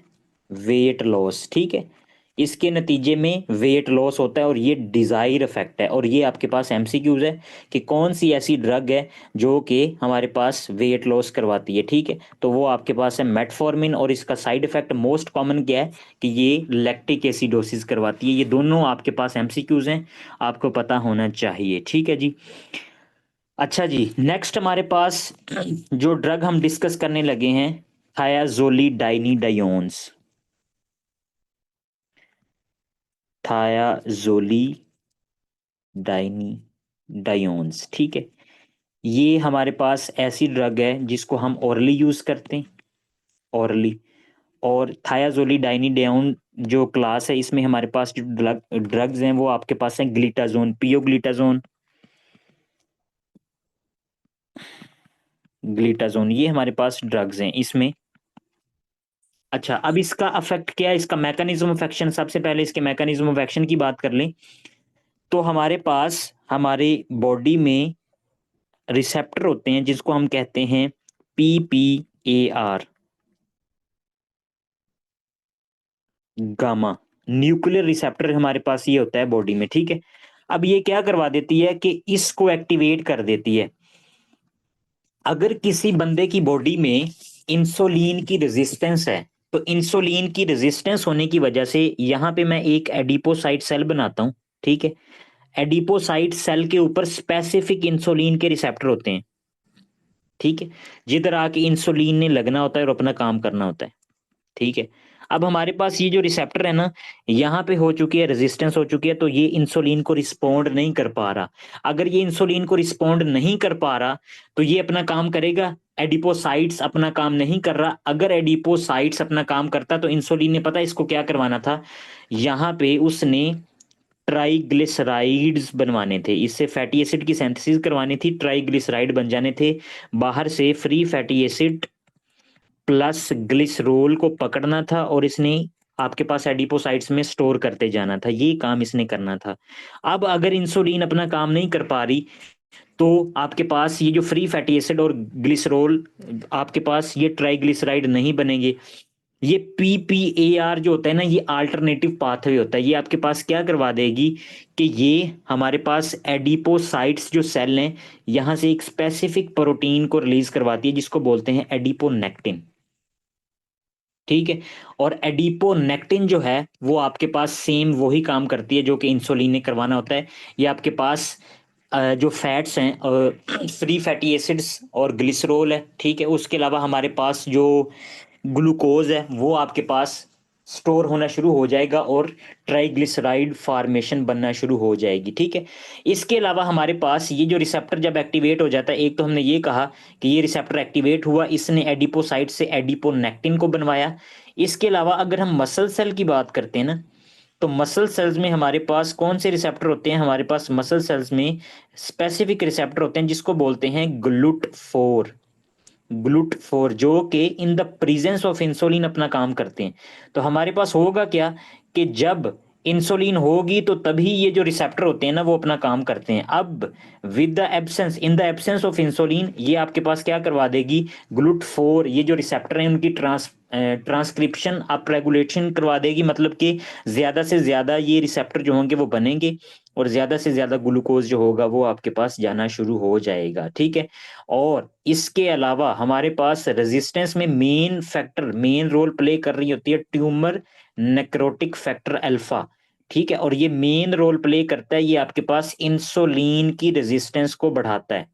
वेट लॉस, ठीक है। इसके नतीजे में वेट लॉस होता है और ये डिजायर इफेक्ट है। और ये आपके पास एमसीक्यूज है कि कौन सी ऐसी ड्रग है जो कि हमारे पास वेट लॉस करवाती है, ठीक है। तो वो आपके पास है मेटफॉर्मिन, और इसका साइड इफेक्ट मोस्ट कॉमन क्या है कि ये लैक्टिक एसिडोसिस करवाती है। ये दोनों आपके पास एमसीक्यूज हैं, आपको पता होना चाहिए, ठीक है जी। अच्छा जी, नेक्स्ट हमारे पास जो ड्रग हम डिस्कस करने लगे हैं, थायाजोलिडाइनिडायोन्स। थायाजोलिडाइनिडायोन्स, ठीक है। ये हमारे पास ऐसी ड्रग है जिसको हम ओरली यूज करते हैं, ओरली। और थायाजोलिडाइनिडायोन जो क्लास है, इसमें हमारे पास जो ड्रग्स हैं वो आपके पास हैं ग्लिटाजोन, पियोग्लिटाजोन, ग्लिटाजोन, ये हमारे पास ड्रग्स हैं इसमें। अच्छा, अब इसका अफेक्ट क्या है, इसका मैकेनिज्म ऑफ एक्शन, सबसे पहले इसके मैकेनिज्म ऑफ एक्शन की बात कर लें तो हमारे पास हमारे बॉडी में रिसेप्टर होते हैं जिसको हम कहते हैं PPAR, गामा न्यूक्लियर रिसेप्टर, हमारे पास ये होता है बॉडी में, ठीक है। अब ये क्या करवा देती है कि इसको एक्टिवेट कर देती है। अगर किसी बंदे की बॉडी में इंसुलिन की रेजिस्टेंस है, तो इंसुलिन की रेजिस्टेंस होने की वजह से यहां पे मैं एक एडिपोसाइट सेल बनाता हूं, ठीक है। एडिपोसाइट सेल के ऊपर स्पेसिफिक इंसुलिन के रिसेप्टर होते हैं, ठीक है, जिधर आके इंसुलिन ने लगना होता है और अपना काम करना होता है, ठीक है। अब हमारे पास ये जो रिसेप्टर है ना, यहाँ पे हो चुकी है रेजिस्टेंस, हो चुकी है, तो ये इंसुलिन को रिस्पोंड नहीं कर पा रहा। अगर ये इंसुलिन को रिस्पोंड नहीं कर पा रहा तो ये अपना काम करेगा। एडिपोसाइट्स अपना काम नहीं कर रहा। अगर एडिपोसाइट्स अपना काम करता तो इंसुलिन ने पता इसको क्या करवाना था, यहाँ पे उसने ट्राइग्लिसराइड्स बनवाने थे, इससे फैटी एसिड की सिंथेसिस करवानी थी, ट्राइग्लिसराइड बन जाने थे। बाहर से free fatty acid plus glycerol को पकड़ना था और इसने आपके पास एडिपोसाइट्स में स्टोर करते जाना था, ये काम इसने करना था। अब अगर इंसुलिन अपना काम नहीं कर पा रही तो आपके पास ये जो फ्री फैटी एसिड और ग्लिसरोल, आपके पास ये ट्राइग्लिसराइड नहीं बनेंगे। ये PPAR जो होता है ना, ये अल्टरनेटिव पाथवे होता है। ये आपके पास क्या करवा देगी कि ये हमारे पास एडिपोसाइट्स जो सेल हैं, यहां से एक स्पेसिफिक प्रोटीन को रिलीज करवाती है जिसको बोलते हैं एडिपोनेक्टिन, ठीक है। और एडिपोनेक्टिन जो है वो आपके पास सेम वही काम करती है जो कि इंसुलिन ने करवाना होता है। ये आपके पास जो फैट्स हैं, फ्री फैटी एसिड्स और ग्लिसरोल है, ठीक है। उसके अलावा हमारे पास जो ग्लूकोज है वो आपके पास स्टोर होना शुरू हो जाएगा और ट्राइग्लिसराइड फॉर्मेशन बनना शुरू हो जाएगी, ठीक है। इसके अलावा हमारे पास ये जो रिसेप्टर जब एक्टिवेट हो जाता है, एक तो हमने ये कहा कि ये रिसेप्टर एक्टिवेट हुआ, इसने एडिपोसाइट से एडिपोनेक्टिन को बनवाया। इसके अलावा अगर हम मसल सेल की बात करते हैं ना, तो मसल सेल्स में हमारे पास कौन से रिसेप्टर होते हैं, हमारे पास मसल सेल्स में स्पेसिफिक रिसेप्टर होते हैं जिसको बोलते हैं GLUT4, GLUT4 जो कि in the presence of insulin अपना काम करते हैं। तो हमारे पास होगा क्या कि जब इंसुलिन होगी तो तभी ये जो रिसेप्टर होते हैं ना वो अपना काम करते हैं। अब with the absence, in the absence of insulin, ये आपके पास क्या करवा देगी, GLUT4 ये जो रिसेप्टर हैं उनकी ट्रांसक्रिप्शन अप रेगुलेशन करवा देगी। मतलब कि ज्यादा से ज्यादा ये रिसेप्टर जो होंगे वो बनेंगे और ज्यादा से ज्यादा ग्लूकोज जो होगा वो आपके पास जाना शुरू हो जाएगा, ठीक है। और इसके अलावा हमारे पास रेजिस्टेंस में main factor, main role play कर रही होती है ट्यूमर नेक्रोटिक फैक्टर अल्फा, ठीक है। और ये मेन रोल प्ले करता है, ये आपके पास इंसुलिन की रेजिस्टेंस को बढ़ाता है,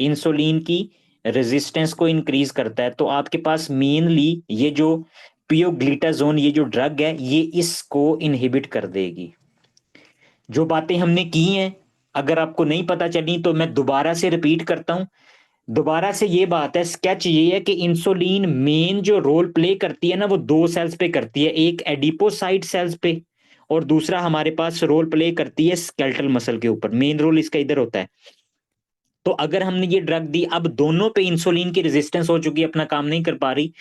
इंसुलिन की रेजिस्टेंस को इंक्रीज करता है। तो आपके पास मेनली ये जो पियोग्लिटाजोन ये जो ड्रग है ये इसको इनहिबिट कर देगी। जो बातें हमने की हैं, अगर आपको नहीं पता चली तो मैं दोबारा से रिपीट करता हूं। दोबारा से ये बात है, स्केच ये है कि इंसुलिन मेन जो रोल प्ले करती है ना वो दो सेल्स पे करती है, एक एडिपोसाइट सेल्स पे और दूसरा हमारे पास रोल प्ले करती है स्केलेटल मसल के ऊपर। मेन रोल इसका इधर होता है। तो अगर हमने ये ड्रग दी, अब दोनों पे इंसुलिन की रेजिस्टेंस हो चुकी है, अपना काम नहीं कर पा रही,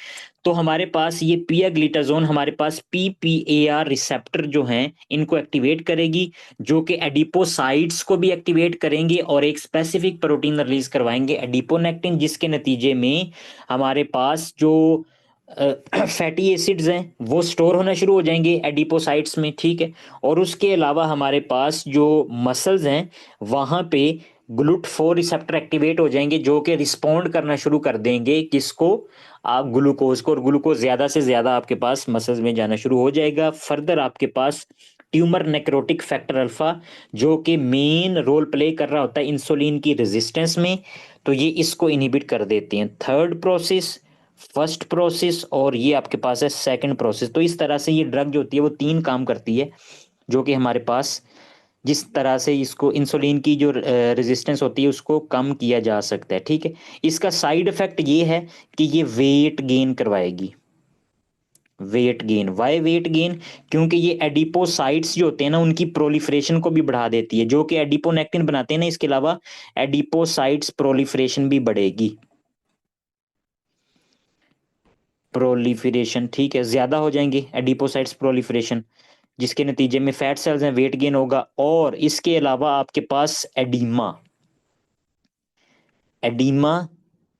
तो हमारे पास ये पियाग्लिटाजोन हमारे पास PPAR रिसेप्टर जो हैं इनको एक्टिवेट करेगी, जो कि एडिपोसाइट्स को भी एक्टिवेट करेंगे और एक स्पेसिफिक प्रोटीन रिलीज करवाएंगे एडिपोनेक्टिन, जिसके नतीजे में हमारे पास जो फैटी एसिड्स हैं वो स्टोर होना शुरू हो जाएंगे एडिपोसाइट्स में, ठीक है। और उसके अलावा हमारे पास जो मसल्स हैं वहाँ पे GLUT4 रिसेप्टर एक्टिवेट हो जाएंगे, जो कि रिस्पॉन्ड करना शुरू कर देंगे किसको, आप ग्लूकोज को, और ग्लूकोज ज़्यादा से ज़्यादा आपके पास मसल्स में जाना शुरू हो जाएगा। फर्दर आपके पास ट्यूमर नेक्रोटिक फैक्टर अल्फा, जो कि मेन रोल प्ले कर रहा होता है इंसुलिन की रेजिस्टेंस में, तो ये इसको इनहिबिट कर देते हैं। थर्ड प्रोसेस, फर्स्ट प्रोसेस, और ये आपके पास है सेकंड प्रोसेस। तो इस तरह से ये ड्रग जो होती है वो तीन काम करती है, जो कि हमारे पास जिस तरह से इसको इंसुलिन की जो रेजिस्टेंस होती है उसको कम किया जा सकता है, ठीक है। इसका साइड इफेक्ट ये है कि ये वेट गेन करवाएगी। Weight gain, Y weight gain? क्योंकि ये एडिपोसाइट्स जो होते हैं ना उनकी प्रोलिफरेशन को भी बढ़ा देती है, जो कि एडिपोनेक्टिन बनाते हैं ना, इसके अलावा एडिपोसाइट्स प्रोलिफरेशन भी बढ़ेगी। प्रोलिफरेशन, ठीक है, ज्यादा हो जाएंगे एडिपोसाइट्स प्रोलिफरेशन, जिसके नतीजे में फैट सेल्स हैं, वेट गेन होगा। और इसके अलावा आपके पास एडीमा, एडीमा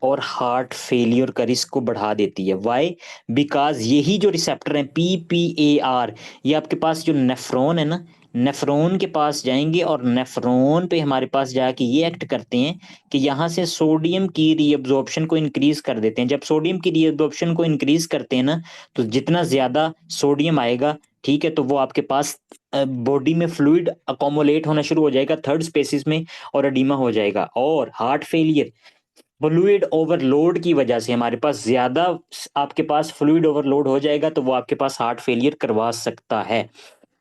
और हार्ट फेलियर का रिस्क को बढ़ा देती है। वाई? बिकॉज यही जो रिसेप्टर है PPAR, ये आपके पास जो नेफ्रॉन है ना, नेफ्रॉन के पास जाएंगे और नेफ्रॉन पे हमारे पास जाके ये एक्ट करते हैं कि यहाँ से सोडियम की रीअब्जॉर्प्शन को इंक्रीज कर देते हैं। जब सोडियम की रीअब्जॉर्प्शन को इंक्रीज करते हैं ना, तो जितना ज्यादा सोडियम आएगा, ठीक है, तो वो आपके पास बॉडी में फ्लूइड अकोमोलेट होना शुरू हो जाएगा थर्ड स्पेसिस में, और एडीमा हो जाएगा। और हार्ट फेलियर, फ्लूइड ओवरलोड की वजह से हमारे पास ज्यादा, आपके पास फ्लूइड ओवरलोड हो जाएगा, तो वो आपके पास हार्ट फेलियर करवा सकता है।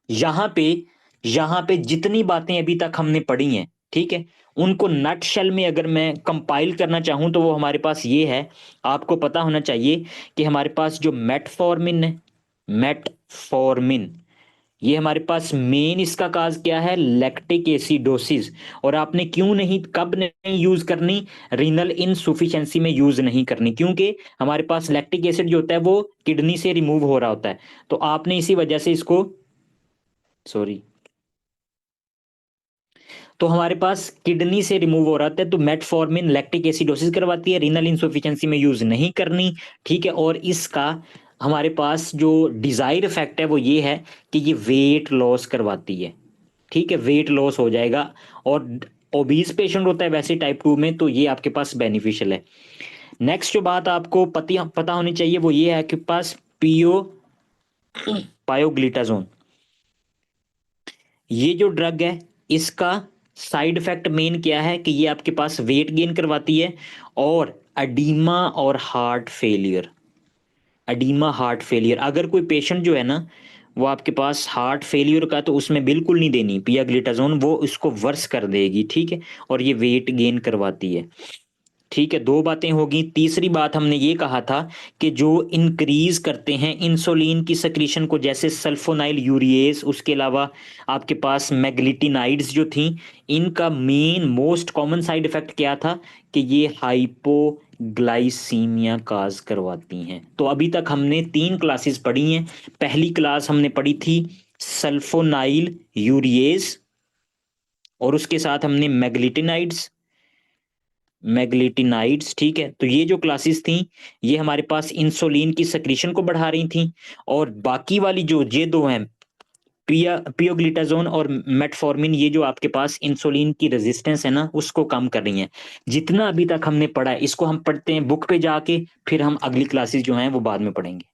यहाँ पे यहाँ पे जितनी बातें अभी तक हमने पढ़ी हैं, ठीक है, उनको नट शेल में अगर मैं कंपाइल करना चाहूं तो वो हमारे पास ये है। आपको पता होना चाहिए कि हमारे पास जो मेटफॉर्मिन है, मेटफॉर्मिन, ये हमारे पास मेन इसका काज क्या है, लैक्टिक एसिडोसिस। और आपने क्यों नहीं, कब नहीं यूज करनी, रीनल इनसुफिशियंसी में यूज नहीं करनी, क्योंकि हमारे पास लैक्टिक एसिड जो होता है वो किडनी से रिमूव हो रहा होता है। तो आपने इसी वजह से इसको, सॉरी, तो हमारे पास किडनी से रिमूव हो रहा है, तो मेटफॉर्मिन लैक्टिक एसिडोसिस करवाती है, रीनल इनसुफिशियंसी में यूज नहीं करनी, ठीक है। और इसका हमारे पास जो डिजायर इफेक्ट है वो ये है कि ये वेट लॉस करवाती है, ठीक है, वेट लॉस हो जाएगा। और ओबीज पेशेंट होता है वैसे टाइप 2 में, तो ये आपके पास बेनिफिशियल है। नेक्स्ट जो बात आपको पता होनी चाहिए वो ये है कि पास पायोग्लिटाजोन, ये जो ड्रग है इसका साइड इफेक्ट मेन क्या है कि ये आपके पास वेट गेन करवाती है, और अडीमा और heart failure, oedema heart failure. अगर कोई पेशेंट जो है ना वो आपके पास हार्ट फेलियर का, तो उसमें बिल्कुल नहीं देनी पियाग्लिटाजोन, वो इसको वर्स कर देगी, ठीक है। और ये वेट गेन करवाती है, ठीक है। दो बातें होगी। तीसरी बात हमने ये कहा था कि जो इंक्रीज करते हैं इंसुलिन की सक्रीशन को, जैसे सल्फोनाइल यूरिएस, उसके अलावा आपके पास मैग्लिटिनाइड्स जो थी, इनका main most common side effect क्या था कि ये हाइपोग्लाइसीमिया काज करवाती हैं। तो अभी तक हमने तीन क्लासेस पढ़ी हैं। पहली क्लास हमने पढ़ी थी सल्फोनाइल यूरिएस, और उसके साथ हमने मैग्लिटिनाइड्स, मैग्लिटिनाइड्स, ठीक है। तो ये जो क्लासेस थी ये हमारे पास इंसुलिन की सक्रीशन को बढ़ा रही थी, और बाकी वाली जो ये दो हैं, पियोग्लिटाजोन और मेटफॉर्मिन, ये जो आपके पास इंसुलिन की रेजिस्टेंस है ना उसको कम कर रही हैं। जितना अभी तक हमने पढ़ा है इसको हम पढ़ते हैं बुक पे जाके, फिर हम अगली क्लासेस जो हैं वो बाद में पढ़ेंगे।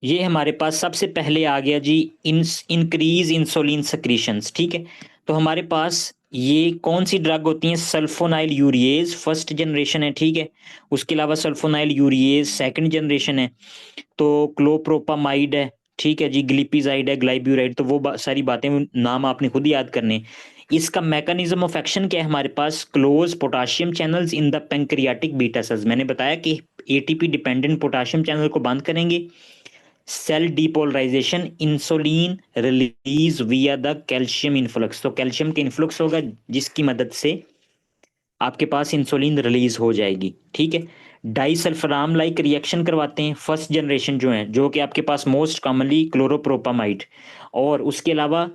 ये हमारे पास सबसे पहले आ गया जी, इंक्रीज इंसुलिन सक्रीशंस, ठीक है। तो हमारे पास ये कौन सी ड्रग होती है, सल्फोनाइल यूरिएज फर्स्ट जनरेशन है, ठीक है। उसके अलावा सल्फोनाइल यूरिएज सेकंड जनरेशन है, तो क्लोप्रोपामाइड है, ठीक है जी, ग्लिपिजाइड है, ग्लाइब्यूराइड, तो वो सारी बातें, नाम आपने खुद याद करने। इसका मैकेनिज्म ऑफ एक्शन क्या है, हमारे पास close potassium channels in the pancreatic beta cells. मैंने बताया कि एटीपी डिपेंडेंट पोटाशियम चैनल को बंद करेंगे, cell depolarization, insulin release via the calcium influx, तो कैल्शियम के इन्फ्लक्स होगा जिसकी मदद से आपके पास इंसुलिन रिलीज हो जाएगी, ठीक है। डाइसल्फराम लाइक रिएक्शन करवाते हैं फर्स्ट जनरेशन जो है, जो कि आपके पास मोस्ट कॉमनली क्लोरोप्रोपामाइड, और उसके अलावा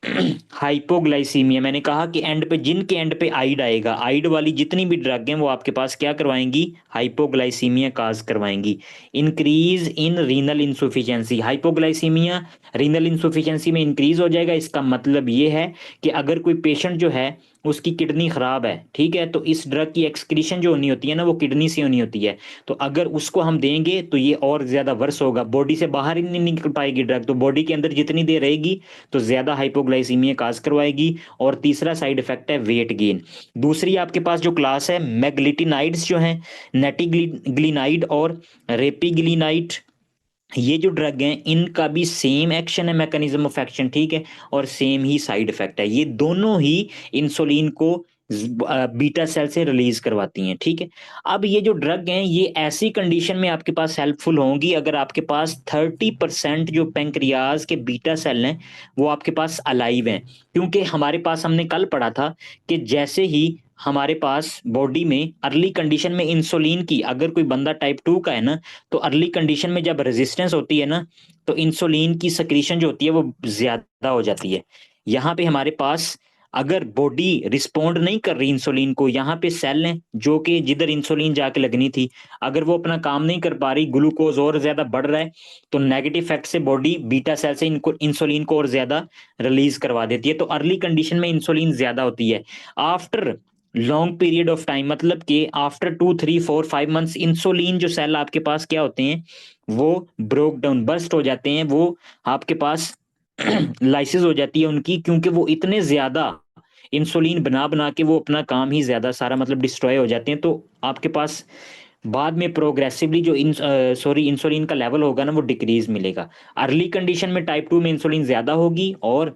हाइपोग्लाइसीमिया, मैंने कहा कि एंड पे, जिनके एंड पे आइड आएगा, आइड वाली जितनी भी ड्रग हैं वो आपके पास क्या करवाएंगी, हाइपोग्लाइसीमिया काज करवाएंगी। Increase in renal insufficiency, hypoglycemia renal insufficiency में इंक्रीज हो जाएगा। इसका मतलब ये है कि अगर कोई पेशेंट जो है उसकी किडनी खराब है, ठीक है, तो इस ड्रग की एक्सक्रीशन जो होनी होती है ना वो किडनी से होनी होती है। तो अगर उसको हम देंगे तो ये और ज्यादा वर्स होगा, बॉडी से बाहर ही नहीं निकल पाएगी ड्रग, तो बॉडी के अंदर जितनी देर रहेगी तो ज्यादा हाइपोग्लाइसीमिया काज करवाएगी। और तीसरा साइड इफेक्ट है वेट गेन। दूसरी आपके पास जो क्लास है मैग्लिटिनाइड्स जो हैं, नेटिग्लिनाइड और रेपिग्लिनाइड, ये जो ड्रग हैं इनका भी सेम एक्शन है, मैकेनिज्म ऑफ एक्शन, ठीक है, और सेम ही साइड इफेक्ट है। ये दोनों ही इंसुलिन को बीटा सेल से रिलीज करवाती हैं, ठीक है। अब ये जो ड्रग हैं ये ऐसी कंडीशन में आपके पास हेल्पफुल होंगी अगर आपके पास 30% जो पेंक्रियाज के बीटा सेल हैं वो आपके पास अलाइव हैं। क्योंकि हमारे पास, हमने कल पढ़ा था कि जैसे ही हमारे पास बॉडी में अर्ली कंडीशन में इंसुलिन की, अगर कोई बंदा टाइप 2 का है ना, तो अर्ली कंडीशन में जब रेजिस्टेंस होती है ना तो इंसुलिन की सक्रीशन जो होती है वो ज्यादा हो जाती है। यहाँ पे हमारे पास अगर बॉडी रिस्पोंड नहीं कर रही इंसुलिन को, यहाँ पे सेल हैं जो कि जिधर इंसुलिन जाके लगनी थी, अगर वो अपना काम नहीं कर पा रही, ग्लूकोज और ज्यादा बढ़ रहा है, तो नेगेटिव इफेक्ट से बॉडी बीटा सेल से इनको इंसुलिन को और ज्यादा रिलीज करवा देती है। तो अर्ली कंडीशन में इंसुलिन ज्यादा होती है। After long period of time, मतलब कि आफ्टर 2 3 4 5 मंथ्स, इंसुलिन जो सेल आपके पास क्या होते हैं वो ब्रोक डाउन, बस्ट हो जाते हैं, वो आपके पास लाइसिस हो जाती है उनकी, क्योंकि वो इतने ज्यादा इंसुलिन बना बना के वो अपना काम ही ज्यादा सारा मतलब डिस्ट्रॉय हो जाते हैं। तो आपके पास बाद में प्रोग्रेसिवली जो इंसुलिन का लेवल होगा ना वो डिक्रीज मिलेगा। अर्ली कंडीशन में टाइप 2 में इंसुलिन ज्यादा होगी और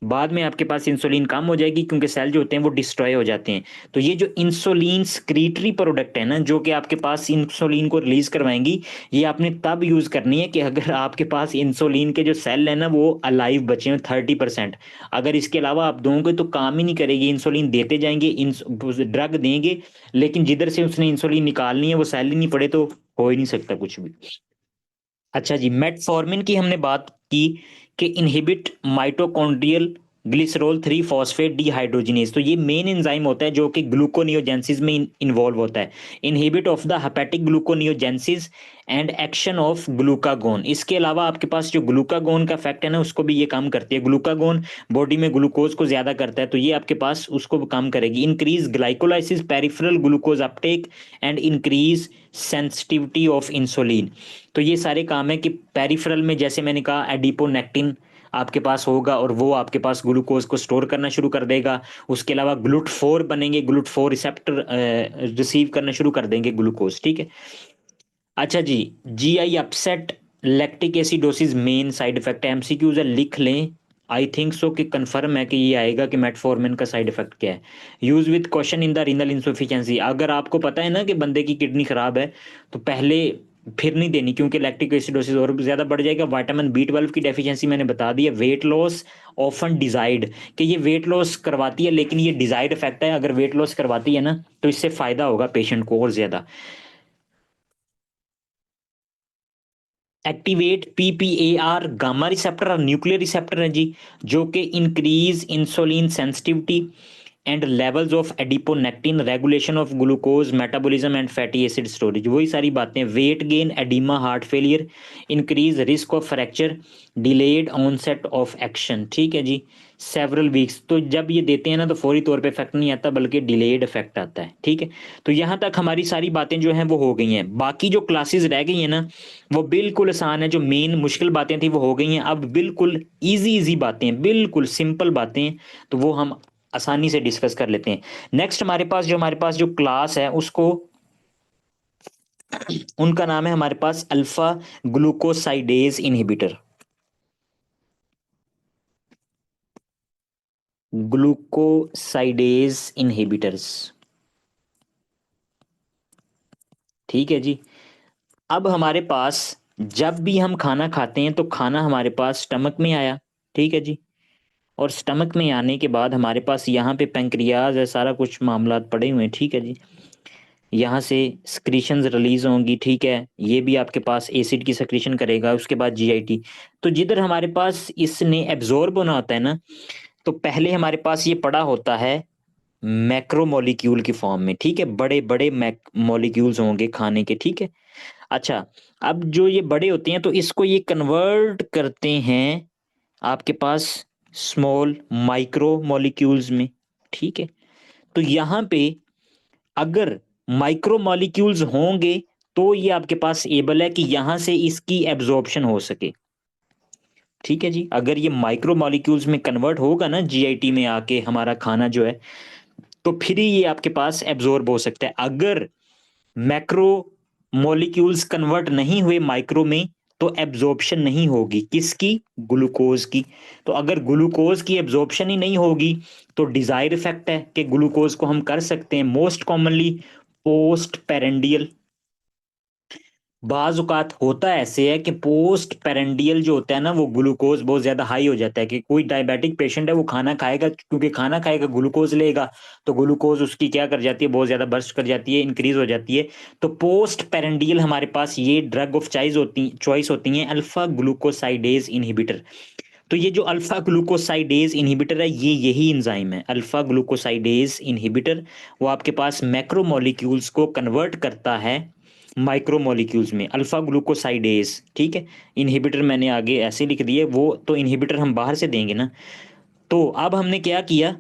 बाद में आपके पास इंसुलिन कम हो जाएगी, क्योंकि सेल जो होते हैं वो डिस्ट्रॉय हो जाते हैं। तो ये जो इंसुलिन स्क्रीटरी प्रोडक्ट है ना जो कि आपके पास इंसुलिन को रिलीज करवाएंगी, ये आपने तब यूज करनी है कि अगर आपके पास इंसुलिन के जो सेल है ना वो अलाइव बचे हैं 30%। अगर इसके अलावा आप दोगे तो काम ही नहीं करेगी, इंसुलिन देते जाएंगे, ड्रग देंगे, लेकिन जिधर से उसने इंसुलिन निकालनी है वो सेल ही नहीं पड़े, तो हो ही नहीं सकता कुछ भी। अच्छा जी, मेटफॉर्मिन की हमने बात की कि inhibit mitochondrial glycerol 3 phosphate dehydrogenase. तो ये मेन एंजाइम होता है जो कि ग्लूकोनियोजेंसिस में इन्वॉल्व होता है। Inhibit of the hepatic gluconeogenesis and action of glucagon. इसके अलावा आपके पास जो ग्लूकागोन का इफेक्ट है ना उसको भी ये काम करती है। ग्लूकागोन बॉडी में ग्लूकोज को ज्यादा करता है, तो ये आपके पास उसको काम करेगी। Increase glycolysis, peripheral glucose Uptake and increase sensitivity of insulin. तो ये सारे काम है कि पेरिफेरल में, जैसे मैंने कहा, एडिपोनेक्टिन आपके पास होगा और वो आपके पास ग्लूकोज को स्टोर करना शुरू कर देगा। उसके अलावा ग्लूट 4 बनेंगे, ग्लूट 4 रिसेप्टर रिसीव करना शुरू कर देंगे ग्लूकोज, ठीक है। अच्छा जी, GI upset lactic acidosis main side effect है। MCQs है, लिख लें। आई थिंक सो कि कंफर्म है कि ये आएगा कि मेटफॉर्मिन का साइड इफेक्ट क्या है। Use with question in the renal insufficiency, अगर आपको पता है ना कि बंदे की किडनी खराब है तो पहले फिर नहीं देनी, क्योंकि लैक्टिक एसिडोसिस और भी ज्यादा बढ़ जाएगा। विटामिन B12 की डेफिशिएंसी मैंने बता दी है। वेट लॉस ऑफन डिजायर्ड, कि ये वेट लॉस करवाती है लेकिन ये डिजायर्ड इफेक्ट है, अगर वेट लॉस करवाती है ना तो इससे फायदा होगा पेशेंट को और ज्यादा। एक्टिवेट PPAR गामा रिसेप्टर और न्यूक्लियर रिसेप्टर है जी, जो कि increase insulin sensitivity and levels of adiponectin, regulation of glucose metabolism and fatty acid storage, वही सारी बातें। Weight gain, oedema, heart failure, increase risk of fracture, delayed onset of action, ठीक है जी, सेवरल वीक्स। तो जब ये देते हैं ना तो फौरी तौर पे इफेक्ट नहीं आता बल्कि डिलेड इफेक्ट आता है, ठीक है। तो यहाँ तक हमारी सारी बातें जो हैं वो हो गई हैं। बाकी जो क्लासेस रह गई हैं ना वो बिल्कुल आसान है, जो मेन मुश्किल बातें थी वो हो गई हैं। अब बिल्कुल इजी इजी बातें हैं, बिल्कुल सिंपल बातें हैं, तो वो हम आसानी से डिस्कस कर लेते हैं। नेक्स्ट हमारे पास जो क्लास है उसको, उनका नाम है हमारे पास alpha glucosidase inhibitor. Glucosidase inhibitors, ठीक है जी। अब हमारे पास जब भी हम खाना खाते हैं तो खाना हमारे पास स्टमक में आया, ठीक है जी, और स्टमक में आने के बाद हमारे पास यहाँ पे पेंक्रियाज है, सारा कुछ मामला पड़े हुए हैं, ठीक है जी। यहाँ से सिक्रीशंस रिलीज होंगी, ठीक है, ये भी आपके पास एसिड की सिक्रीशन करेगा, उसके बाद जीआईटी। तो जिधर हमारे पास इसने एब्जॉर्ब होना होता है ना, तो पहले हमारे पास ये पड़ा होता है मैक्रो मॉलिक्यूल की फॉर्म में, ठीक है, बड़े बड़े मॉलिक्यूल्स होंगे खाने के, ठीक है। अच्छा, अब जो ये बड़े होते हैं तो इसको ये कन्वर्ट करते हैं आपके पास स्मॉल माइक्रो मॉलिक्यूल्स में, ठीक है। तो यहाँ पे अगर माइक्रो मॉलिक्यूल्स होंगे तो ये आपके पास एबल है कि यहां से इसकी एब्जॉर्प्शन हो सके, ठीक है जी। अगर ये माइक्रो मॉलिक्यूल्स में कन्वर्ट होगा ना जीआईटी में आके हमारा खाना जो है, तो फिर ही ये आपके पास एब्जॉर्ब हो सकता है। अगर मैक्रो मॉलिक्यूल्स कन्वर्ट नहीं हुए माइक्रो में, तो एब्जॉर्प्शन नहीं होगी किसकी, ग्लूकोज की। तो अगर ग्लूकोज की एब्जॉर्प्शन ही नहीं होगी तो डिजायर इफेक्ट है कि ग्लूकोज को हम कर सकते हैं मोस्ट कॉमनली पोस्ट पेरेंडियल। बाज औकात होता ऐसे है कि पोस्ट पेरेंडियल जो होता है ना, वो ग्लूकोज बहुत ज्यादा हाई हो जाता है, कि कोई डायबिटिक पेशेंट है वो खाना खाएगा, क्योंकि खाना खाएगा ग्लूकोज लेगा, तो ग्लूकोज उसकी क्या कर जाती है, बहुत ज्यादा बर्स्ट कर जाती है, इंक्रीज हो जाती है। तो पोस्ट पेरेंडियल हमारे पास ये ड्रग ऑफ चॉइस होती है अल्फा ग्लूकोसाइडेज इनहिबिटर। तो ये जो अल्फा ग्लूकोसाइडेज इनहिबिटर है, ये यही इंजाइम है अल्फा ग्लूकोसाइडेज इनहिबिटर। वो आपके पास मैक्रो मॉलिक्यूल्स को कन्वर्ट करता है माइक्रो मॉलिक्यूल्स में, अल्फा ग्लूकोसाइडेज, ठीक है। इनहिबिटर मैंने आगे ऐसे लिख दिए, वो तो इनहिबिटर हम बाहर से देंगे ना। तो अब हमने क्या किया,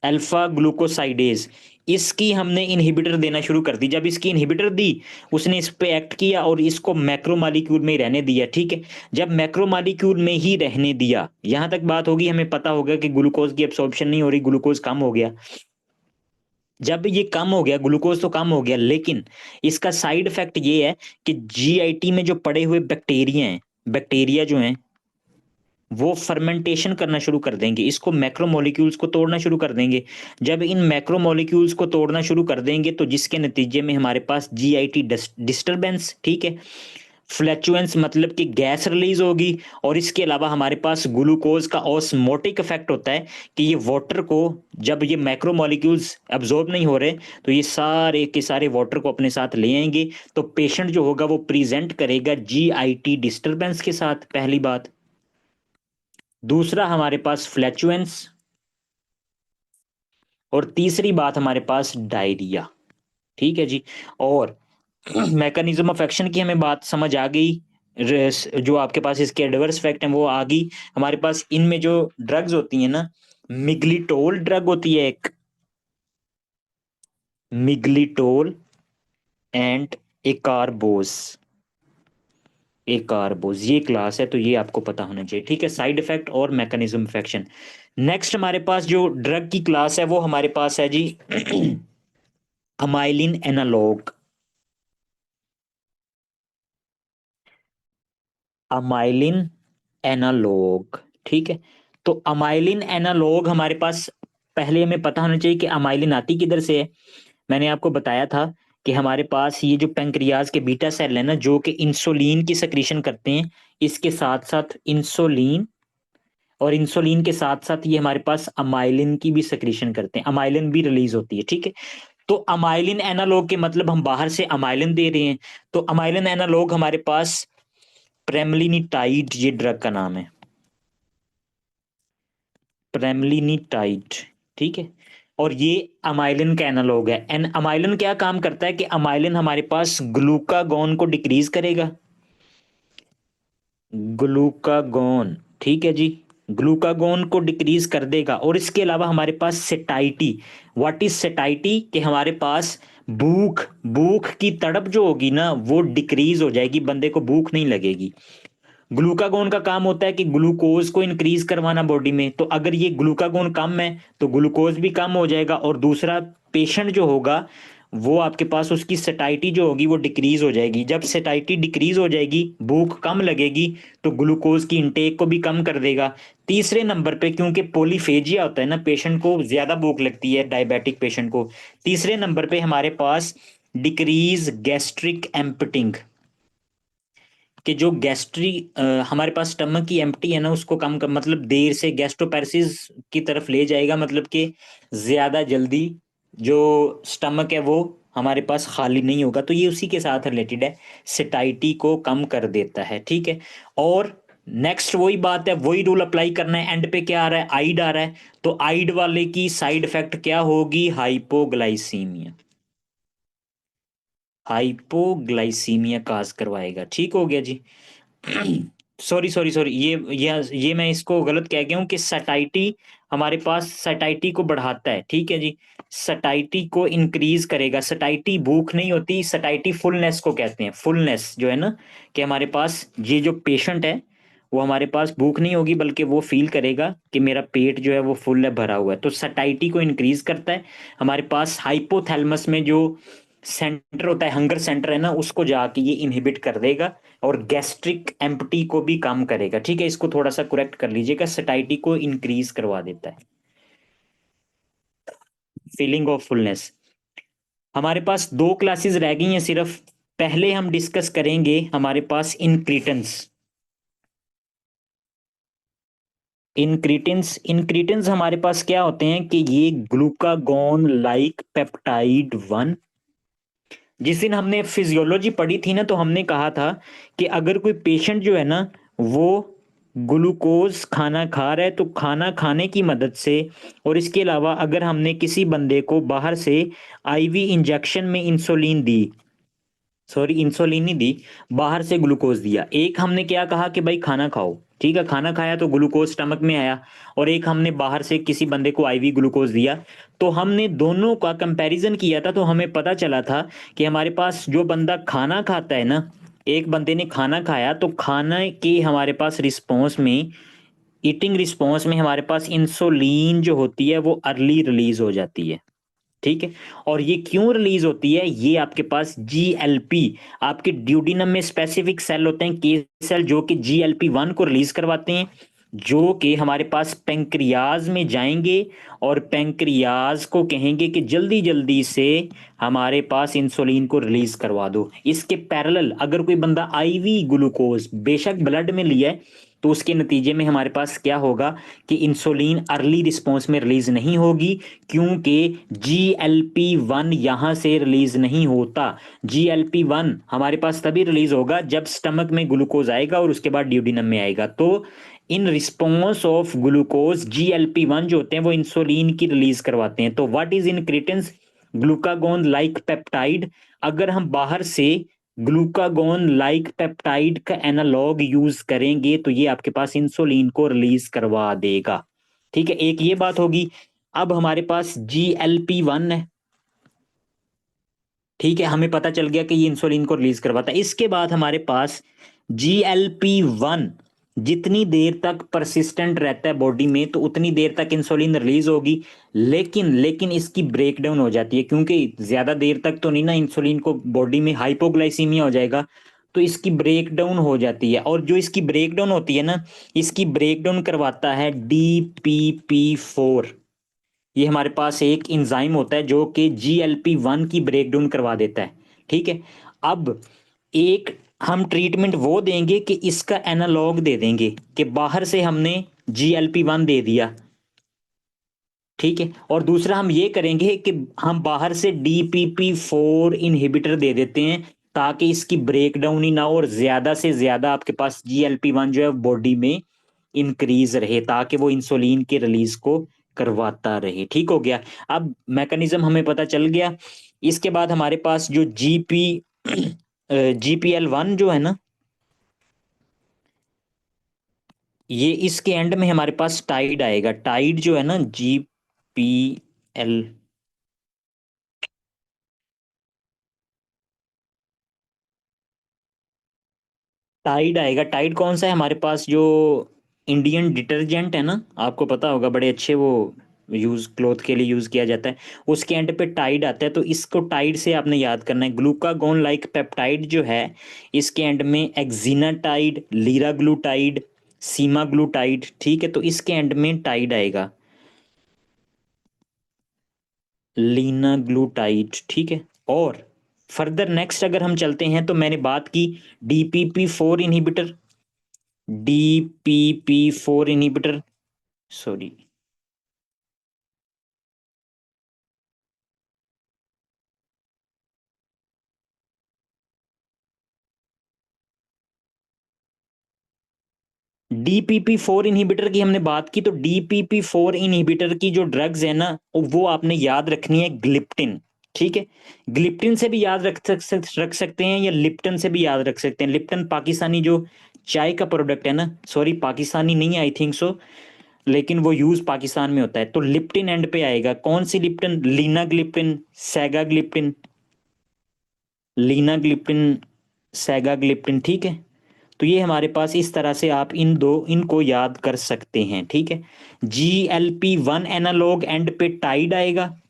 अल्फा ग्लूकोसाइडेज, इसकी हमने इनहिबिटर देना शुरू कर दी। जब इसकी इनहिबिटर दी, उसने इस पे एक्ट किया और इसको मैक्रो मॉलिक्यूल में ही रहने दिया, ठीक है। जब मैक्रो मॉलिक्यूल में ही रहने दिया, यहां तक बात होगी, हमें पता होगा कि ग्लूकोज की एब्सॉर्प्शन नहीं हो रही, ग्लूकोज कम हो गया। जब ये कम हो गया, ग्लूकोज तो कम हो गया, लेकिन इसका साइड इफेक्ट ये है कि जीआईटी में जो पड़े हुए बैक्टीरिया हैं, बैक्टीरिया जो हैं वो फर्मेंटेशन करना शुरू कर देंगे, इसको मैक्रो मॉलिक्यूल्स को तोड़ना शुरू कर देंगे। जब इन मैक्रो मॉलिक्यूल्स को तोड़ना शुरू कर देंगे, तो जिसके नतीजे में हमारे पास जीआईटी डिस्टरबेंस, ठीक है, फ्लैचुएंस मतलब कि गैस रिलीज होगी। और इसके अलावा हमारे पास ग्लूकोज का ऑस्मोटिक इफेक्ट होता है कि ये वाटर को, जब ये मैक्रो मॉलिक्यूल्स अब्जॉर्ब नहीं हो रहे, तो ये सारे के सारे वाटर को अपने साथ ले आएंगे। तो पेशेंट जो होगा वो प्रेजेंट करेगा जीआईटी डिस्टरबेंस के साथ, पहली बात। दूसरा हमारे पास फ्लैचुएंस, और तीसरी बात हमारे पास डायरिया, ठीक है जी। और मैकेनिज्म ऑफ एक्शन की हमें बात समझ आ गई, जो आपके पास इसके एडवर्स इफेक्ट हैं वो आ गई। हमारे पास इनमें जो ड्रग्स होती हैं ना, मिग्लिटोल ड्रग होती है एक, मिग्लिटोल एंड एकार्बोस, एकार्बोस ये क्लास है, तो ये आपको पता होना चाहिए, ठीक है, साइड इफेक्ट और मैकेनिज्म ऑफ एक्शन। नेक्स्ट हमारे पास जो ड्रग की क्लास है वो हमारे पास है जी अमाइलिन एनालॉग, अमाइलिन एनालॉग, ठीक है। तो अमाइलिन एनालॉग हमारे पास, पहले हमें पता होना चाहिए कि अमाइलिन आती किधर से है। मैंने आपको बताया था कि हमारे पास ये जो पेंक्रियाज के बीटा सेल है ना, जो कि इंसुलिन की सेक्रीशन करते हैं, इसके साथ साथ इंसुलिन, और इंसुलिन के साथ साथ ये हमारे पास अमाइलिन की भी सेक्रीशन करते हैं, अमाइलिन भी रिलीज होती है, ठीक है। तो अमाइलिन एनालॉग के मतलब हम बाहर से अमाइलिन दे रहे हैं। तो अमाइलिन एनालॉग हमारे पास प्रेमलिनिटाइड, ये ड्रग का नाम है, प्रेमलिनिटाइड, ठीक है। और ये अमाइलिन का एनालॉग है। एन अमाइलिन क्या काम करता है कि अमाइलिन हमारे पास ग्लूकागोन को डिक्रीज करेगा, ग्लूकागोन, ठीक है जी, ग्लूकागोन को डिक्रीज कर देगा। और इसके अलावा हमारे पास सेटाइटी, व्हाट इज सेटाइटी, कि हमारे पास भूख, भूख की तड़प जो होगी ना वो डिक्रीज हो जाएगी, बंदे को भूख नहीं लगेगी। ग्लूकागोन का काम होता है कि ग्लूकोज को इंक्रीज करवाना बॉडी में, तो अगर ये ग्लूकागोन कम है तो ग्लूकोज भी कम हो जाएगा, और दूसरा पेशेंट जो होगा वो आपके पास उसकी सेटाइटी जो होगी वो डिक्रीज हो जाएगी। जब सेटाइटी डिक्रीज हो जाएगी, भूख कम लगेगी, तो ग्लूकोज की इंटेक को भी कम कर देगा। तीसरे नंबर पे, क्योंकि पोलीफेजिया होता है ना, पेशेंट को ज्यादा भूख लगती है, डायबिटिक पेशेंट को। तीसरे नंबर पे हमारे पास डिक्रीज गैस्ट्रिक एम्पटिंग, कि जो गैस्ट्री हमारे पास स्टमक की एम्प्टी है ना, उसको कम कर, मतलब देर से गैस्ट्रोपैरेसिस की तरफ ले जाएगा, मतलब कि ज्यादा जल्दी जो स्टमक है वो हमारे पास खाली नहीं होगा, तो ये उसी के साथ रिलेटेड है, सेटाइटी को कम कर देता है, ठीक है। और नेक्स्ट वही बात है, वही रूल अप्लाई करना है। एंड पे क्या आ रहा है, आइड आ रहा है, तो आइड वाले की साइड इफेक्ट क्या होगी, हाइपोग्लाइसीमिया। हाइपोग्लाइसीमिया काज करवाएगा, ठीक हो गया जी। सॉरी सॉरी सॉरी, ये मैं इसको गलत कह गया हूँ कि सटाइटी हमारे पास सटाइटी को बढ़ाता है, ठीक है जी। सटाइटी को इंक्रीज करेगा। सटाइटी भूख नहीं होती, सटाइटी फुलनेस को कहते हैं। फुलनेस जो है ना, कि हमारे पास ये जो पेशेंट है, वो हमारे पास भूख नहीं होगी, बल्कि वो फील करेगा कि मेरा पेट जो है वो फुल है, भरा हुआ है, तो सटाइटी को इंक्रीज करता है। हमारे पास हाइपोथैलेमस में जो सेंटर होता है, हंगर सेंटर है ना, उसको जाके ये इनहिबिट कर देगा, और गैस्ट्रिक एम्पटी को भी कम करेगा, ठीक है। इसको थोड़ा सा करेक्ट कर लीजिएगा, सटाइटी को इंक्रीज करवा देता है, फीलिंग ऑफ फुलनेस। हमारे पास दो क्लासेस रह गई हैं सिर्फ। पहले हम डिस्कस करेंगे हमारे पास इनक्रीटेंस। इनक्रीटेंस हमारे पास क्या होते हैं कि ये ग्लूकागोन लाइक पेप्टाइड 1। जिस दिन हमने फिजियोलॉजी पढ़ी थी ना, तो हमने कहा था कि अगर कोई पेशेंट जो है ना, वो ग्लूकोज खाना खा रहा है, तो खाना खाने की मदद से, और इसके अलावा अगर हमने किसी बंदे को बाहर से आईवी इंजेक्शन में इंसुलिन दी, सॉरी इंसुलिन नहीं दी, बाहर से ग्लूकोज दिया। एक हमने क्या कहा कि भाई खाना खाओ, ठीक है, खाना खाया तो ग्लूकोज स्टमक में आया, और एक हमने बाहर से किसी बंदे को आईवी ग्लूकोज दिया। तो हमने दोनों का कंपैरिजन किया था, तो हमें पता चला था कि हमारे पास जो बंदा खाना खाता है ना, एक बंदे ने खाना खाया, तो खाना के हमारे पास रिस्पॉन्स में, ईटिंग रिस्पॉन्स में हमारे पास इंसुलिन जो होती है वो अर्ली रिलीज हो जाती है, ठीक है। और ये क्यों रिलीज होती है, ये आपके पास जीएलपी, आपके ड्यूडिनम में स्पेसिफिक सेल होते हैं, के सेल, जो कि जीएलपी 1 को रिलीज करवाते हैं, जो कि हमारे पास पेंक्रियाज में जाएंगे, और पेंक्रियाज को कहेंगे कि जल्दी जल्दी से हमारे पास इंसुलिन को रिलीज करवा दो। इसके पैरेलल अगर कोई बंदा आईवी ग्लूकोज बेशक ब्लड में लिया है, तो उसके नतीजे में हमारे पास क्या होगा कि इंसुलिन अर्ली रिस्पॉन्स में रिलीज नहीं होगी, क्योंकि GLP-1 यहां से रिलीज नहीं होता। GLP-1 हमारे पास तभी रिलीज होगा जब स्टमक में ग्लूकोज आएगा और उसके बाद ड्यूडिनम में आएगा। तो in response of glucose GLP-1 जो होते हैं वो इंसुलिन की रिलीज करवाते हैं। तो what is incretins, glucagon like peptide. अगर हम बाहर से ग्लूकागोन लाइक पेप्टाइड का एनालॉग यूज करेंगे, तो ये आपके पास इंसुलिन को रिलीज करवा देगा, ठीक है। एक ये बात होगी। अब हमारे पास GLP-1 है, ठीक है, हमें पता चल गया कि ये इंसुलिन को रिलीज करवाता है। इसके बाद हमारे पास GLP-1 जितनी देर तक परसिस्टेंट रहता है बॉडी में, तो उतनी देर तक इंसुलिन रिलीज होगी। लेकिन लेकिन इसकी ब्रेकडाउन हो जाती है, क्योंकि ज्यादा देर तक तो नहीं ना, इंसुलिन को बॉडी में हाइपोग्लाइसीमिया हो जाएगा, तो इसकी ब्रेकडाउन हो जाती है। और जो इसकी ब्रेकडाउन होती है ना, इसकी ब्रेकडाउन करवाता है DPP-4। ये हमारे पास एक इंजाइम होता है जो कि GLP-1 की ब्रेकडाउन करवा देता है, ठीक है। अब एक हम ट्रीटमेंट वो देंगे कि इसका एनालॉग दे देंगे, कि बाहर से हमने GLP-1 दे दिया, ठीक है, और दूसरा हम ये करेंगे कि हम बाहर से DPP-4 इनहिबिटर दे देते हैं, ताकि इसकी ब्रेकडाउन ही ना हो, और ज्यादा से ज्यादा आपके पास GLP-1 जो है बॉडी में इंक्रीज रहे, ताकि वो इंसुलिन के रिलीज को करवाता रहे, ठीक हो गया। अब मैकेनिज्म हमें पता चल गया। इसके बाद हमारे पास जो GPL-1 जो है ना, ये इसके एंड में हमारे पास टाइड आएगा। टाइड जो है ना, GPL, टाइड आएगा। टाइड कौन सा है हमारे पास, जो इंडियन डिटर्जेंट है ना, आपको पता होगा, बड़े अच्छे वो यूज, क्लोथ के लिए यूज किया जाता है। उसके एंड पे टाइड आता है, तो इसको टाइड से आपने याद करना है। ग्लूकागोन लाइक पेप्टाइड जो है, इसके एंड में एक्जिनाटाइड, लीराग्लूटाइड, सीमाग्लूटाइड, ठीक है, तो इसके एंड में टाइड आएगा, लीनाग्लूटाइड, ठीक है। और फर्दर नेक्स्ट अगर हम चलते हैं, तो मैंने बात की DPP-4 inhibitor, DPP-4 inhibitor, sorry, DPP4 inhibitor की हमने बात की, तो DPP4 इनहिबिटर की जो ड्रग्स है ना, वो आपने याद रखनी है ग्लिप्टिन। ठीक है, ग्लिप्टिन से भी याद रख सकते हैं, या लिप्टन से भी याद रख सकते हैं। लिप्टन पाकिस्तानी जो चाय का प्रोडक्ट है ना, सॉरी पाकिस्तानी नहीं है आई थिंक सो, लेकिन वो यूज पाकिस्तान में होता है। तो लिप्टिन एंड पे आएगा। कौन सी लिप्टन? Linagliptin, saxagliptin, linagliptin, saxagliptin. ठीक है, तो ये हमारे पास इस तरह से आप इनको याद कर सकते हैं। ठीक है, GLP-1 एनालॉग एंड पे टाइड आएगा,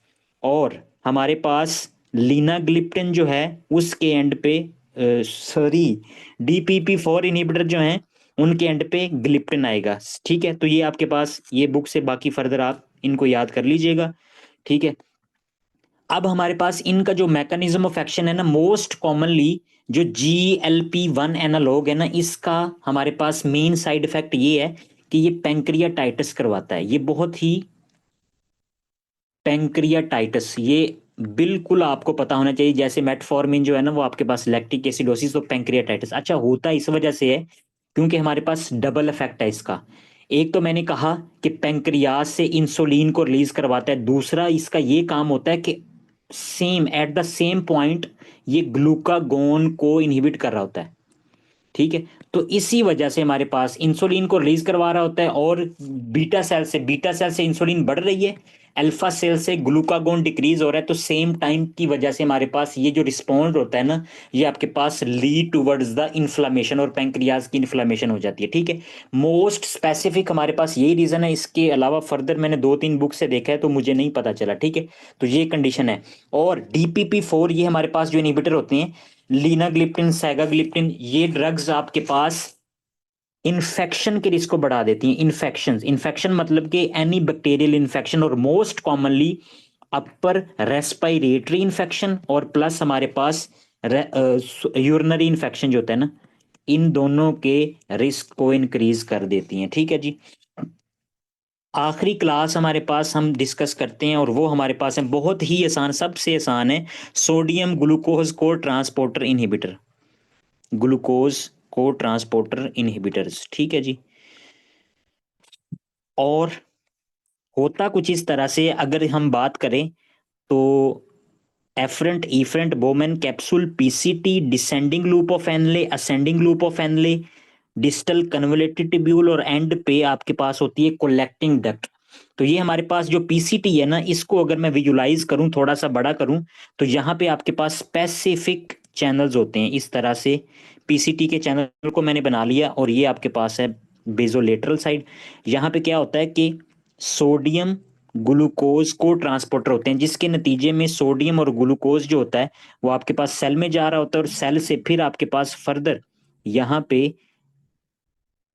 और हमारे पास लीनाग्लिप्टिन जो है उसके एंड पे, सॉरी, DPP4 इनहिबिटर जो हैं उनके एंड पे ग्लिप्टिन आएगा। ठीक है, तो ये आपके पास ये बुक से बाकी फर्दर आप इनको याद कर लीजिएगा। ठीक है, अब हमारे पास इनका जो मैकेनिज्म ऑफ एक्शन है ना, मोस्ट कॉमनली जो GLP-1 एनालॉग है ना, इसका हमारे पास मेन साइड इफेक्ट ये है कि ये पैंक्रियाटाइटिस करवाता है। ये बहुत ही, पैंक्रियाटाइटिस ये बिल्कुल आपको पता होना चाहिए। जैसे मेटफॉर्मिन जो है ना, वो आपके पास लैक्टिक एसिडोसिस, तो पैंक्रियाटाइटिस अच्छा होता इस वजह से है क्योंकि हमारे पास डबल इफेक्ट है इसका। एक तो मैंने कहा कि पैंक्रियाज से इंसुलिन को रिलीज करवाता है, दूसरा इसका ये काम होता है कि same at the same point ये ग्लूकागोन को इनहिबिट कर रहा होता है। ठीक है, तो इसी वजह से हमारे पास इंसुलिन को रिलीज करवा रहा होता है, और बीटा सेल से इंसुलिन बढ़ रही है, अल्फा सेल से ग्लूकागोन डिक्रीज हो रहा है। तो सेम टाइम की वजह से हमारे पास ये जो रिस्पॉन्ड होता है ना, ये आपके पास लीड टुवर्ड्स द इन्फ्लामेशन, और पैंक्रियाज की इन्फ्लामेशन हो जाती है। ठीक है, मोस्ट स्पेसिफिक हमारे पास यही रीजन है। इसके अलावा फर्दर मैंने 2-3 बुक से देखा है तो मुझे नहीं पता चला। ठीक है, तो ये कंडीशन है। और DPP4 ये हमारे पास जो इनहिबिटर होते हैं, लीनाग्लिप्टिन, सैगाग्लिप्टिन, ये ड्रग्स आपके पास इन्फेक्शन के रिस्क को बढ़ा देती हैं। इन्फेक्शन मतलब कि एनी बैक्टीरियल इन्फेक्शन, और most commonly upper respiratory infection, और प्लस हमारे पास यूरिनरी इन्फेक्शन जो होता है ना, इन दोनों के रिस्क को इंक्रीज कर देती हैं। ठीक है जी, आखिरी क्लास हमारे पास हम डिस्कस करते हैं, और वो हमारे पास है बहुत ही आसान, सबसे आसान है, सोडियम ग्लूकोज को ट्रांसपोर्टर इनहिबिटर, ग्लूकोज को ट्रांसपोर्टर इनहिबिटर्स। ठीक है जी, और होता कुछ इस तरह से, अगर हम बात करें तो afferent efferent Bowman capsule, PCT, descending loop of Henle, ascending loop of Henle, distal convoluted tubule, और एंड पे आपके पास होती है कोलेक्टिंग डक्ट। तो ये हमारे पास जो PCT है ना, इसको अगर मैं विजुलाइज करूं, थोड़ा सा बड़ा करूं, तो यहाँ पे आपके पास स्पेसिफिक चैनल्स होते हैं इस तरह से। PCT के चैनल को मैंने बना लिया, और ये आपके पास है बेजोलेटरल साइड। यहाँ पे क्या होता है कि सोडियम ग्लूकोज को ट्रांसपोर्टर होते हैं, जिसके नतीजे में सोडियम और ग्लूकोज जो होता है वो आपके पास सेल में जा रहा होता है, और सेल से फिर आपके पास फर्दर यहाँ पे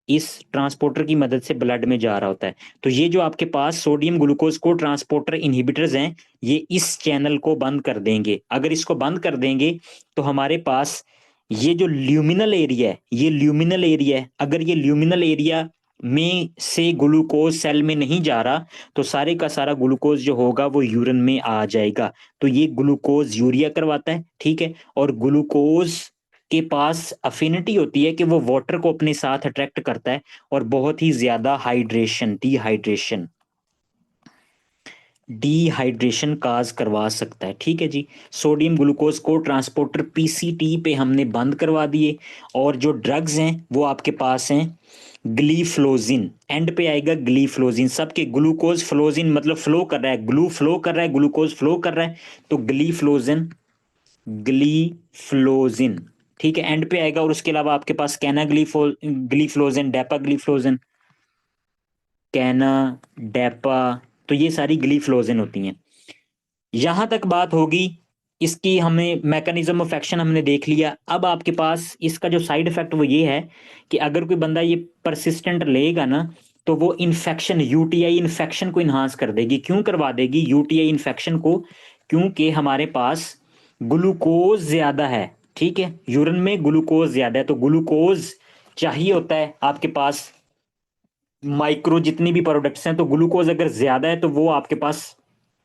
इस ट्रांसपोर्टर की मदद से ब्लड में जा रहा होता है। तो ये जो आपके पास सोडियम ग्लूकोज को ट्रांसपोर्टर इनहिबिटर्स हैं, ये इस चैनल को बंद कर देंगे। अगर इसको बंद कर देंगे तो हमारे पास ये जो ल्यूमिनल एरिया है, ये ल्यूमिनल एरिया है, अगर ये ल्यूमिनल एरिया में से ग्लूकोज सेल में नहीं जा रहा, तो सारे का सारा ग्लूकोज जो होगा वो यूरिन में आ जाएगा। तो ये ग्लूकोज यूरिया करवाता है। ठीक है, और ग्लूकोज के पास अफिनिटी होती है कि वो वाटर को अपने साथ अट्रैक्ट करता है, और बहुत ही ज्यादा डिहाइड्रेशन काज करवा सकता है। ठीक है जी, सोडियम ग्लूकोज को ट्रांसपोर्टर PCT पे हमने बंद करवा दिए, और जो ड्रग्स हैं वो आपके पास हैं ग्लीफ्लोजिन, एंड पे आएगा ग्लीफ्लोजिन। सबके ग्लूकोज फ्लोजिन मतलब फ्लो कर रहा है, ग्लू फ्लो कर रहा है, ग्लूकोज फ्लो कर रहा है, तो ग्लीफ्लोजिन। ठीक है, एंड पे आएगा। और उसके अलावा आपके पास ग्लीफ्लोजिन, डेपा ग्लीफ्लोजिन, कैना, डेपा, तो ये सारी ग्लीफ्लोजिन होती हैं। यहां तक बात होगी इसकी, हमें मैकेनिज्म ऑफ एक्शन हमने देख लिया। अब आपके पास इसका जो साइड इफेक्ट वो ये है कि अगर कोई बंदा ये परसिस्टेंट लेगा ना, तो वो इन्फेक्शन, UTI इन्फेक्शन को इन्हांस कर देगी। क्यों करवा देगी UTI इन्फेक्शन को? क्योंकि हमारे पास ग्लूकोज ज्यादा है। ठीक है, यूरिन में ग्लूकोज ज्यादा है, तो ग्लूकोज चाहिए होता है आपके पास माइक्रो जितनी भी प्रोडक्ट्स हैं, तो ग्लूकोज अगर ज्यादा है तो वो आपके पास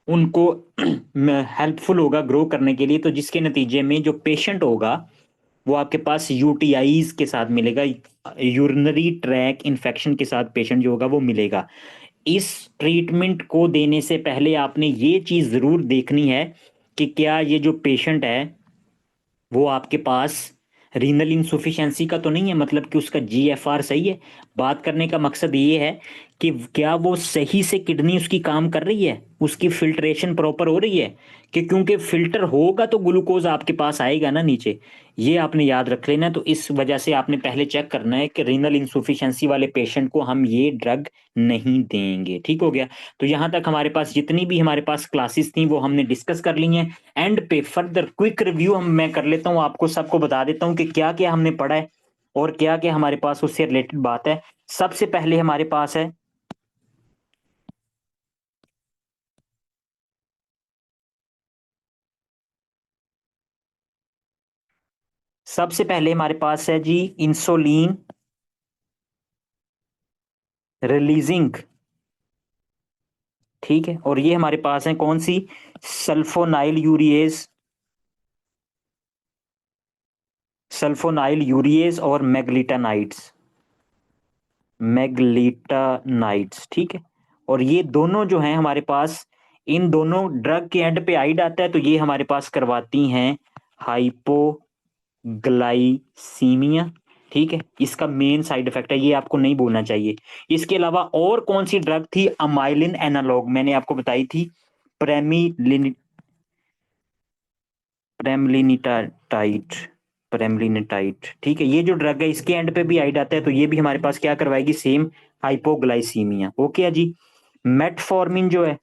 उनको हेल्पफुल होगा ग्रो करने के लिए। तो जिसके नतीजे में जो पेशेंट होगा वो आपके पास UTIs के साथ मिलेगा, यूरिनरी ट्रैक इन्फेक्शन के साथ पेशेंट जो होगा वो मिलेगा। इस ट्रीटमेंट को देने से पहले आपने ये चीज जरूर देखनी है कि क्या ये जो पेशेंट है वो आपके पास रीनल इंसुफिशियंसी का तो नहीं है, मतलब कि उसका जीएफआर सही है। बात करने का मकसद ये है कि क्या वो सही से किडनी उसकी काम कर रही है, उसकी फिल्ट्रेशन प्रॉपर हो रही है, कि क्योंकि फिल्टर होगा तो ग्लूकोज आपके पास आएगा ना नीचे। ये आपने याद रख लेना। तो इस वजह से आपने पहले चेक करना है कि रीनल इंसुफिशियंसी वाले पेशेंट को हम ये ड्रग नहीं देंगे। ठीक हो गया। तो यहाँ तक हमारे पास जितनी भी हमारे पास क्लासेस थी वो हमने डिस्कस कर ली हैं। एंड पे फर्दर क्विक रिव्यू हम मैं कर लेता हूँ, आपको सबको बता देता हूँ कि क्या क्या हमने पढ़ा है और क्या क्या हमारे पास उससे रिलेटेड बात है। सबसे पहले हमारे पास है, सबसे पहले हमारे पास है जी इंसुलिन रिलीजिंग। ठीक है, और ये हमारे पास है कौन सी, सल्फोनाइल यूरिएज, सल्फोनाइल यूरिएज और मैग्लिटानाइड्स, मैग्लिटानाइड्स। ठीक है, और ये दोनों जो हैं हमारे पास, इन दोनों ड्रग के एंड पे आइड आता है तो ये हमारे पास करवाती हैं हाइपोग्लाइसीमिया। ठीक है, इसका मेन साइड इफेक्ट है, ये आपको नहीं बोलना चाहिए। इसके अलावा और कौन सी ड्रग थी, अमाइलिन एनालॉग मैंने आपको बताई थी, प्रेमिलिन प्रेमलिनिटाइड, प्रेमलिनिटाइड। ठीक है, ये जो ड्रग है इसके एंड पे भी आइड आता है तो ये भी हमारे पास क्या करवाएगी, सेम हाइपोग्लाइसीमिया। ओके है जी। मेटफॉर्मिन जो है,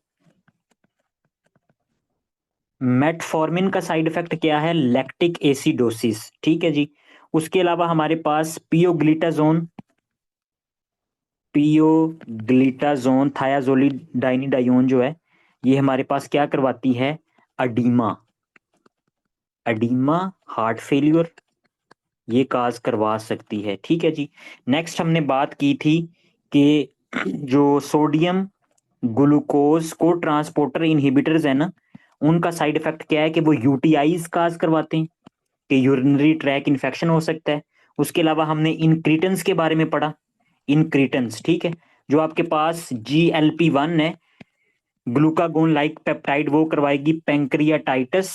मेटफॉर्मिन का साइड इफेक्ट क्या है, लैक्टिक एसिडोसिस। ठीक है जी। उसके अलावा हमारे पास पियोग्लिटाजोन, पियोग्लिटाजोन थायाजोलिडाइनिडायोन जो है, ये हमारे पास क्या करवाती है, अडीमा, अडीमा, हार्ट फेलियर, ये काज करवा सकती है। ठीक है जी। नेक्स्ट हमने बात की थी कि जो सोडियम ग्लूकोज को ट्रांसपोर्टर इनहिबिटर्स है ना, उनका साइड इफेक्ट क्या है कि वो यूटीआईज काज करवाते हैं, कि यूरिनरी ट्रैक इन्फेक्शन हो सकता है। उसके अलावा हमने इनक्रीटेंस के बारे में पढ़ा, इनक्रीटेंस। ठीक है, जो आपके पास GLP-1 है, ग्लूकागोन लाइक पेप्टाइड, वो करवाएगी पेंक्रियाटाइटिस।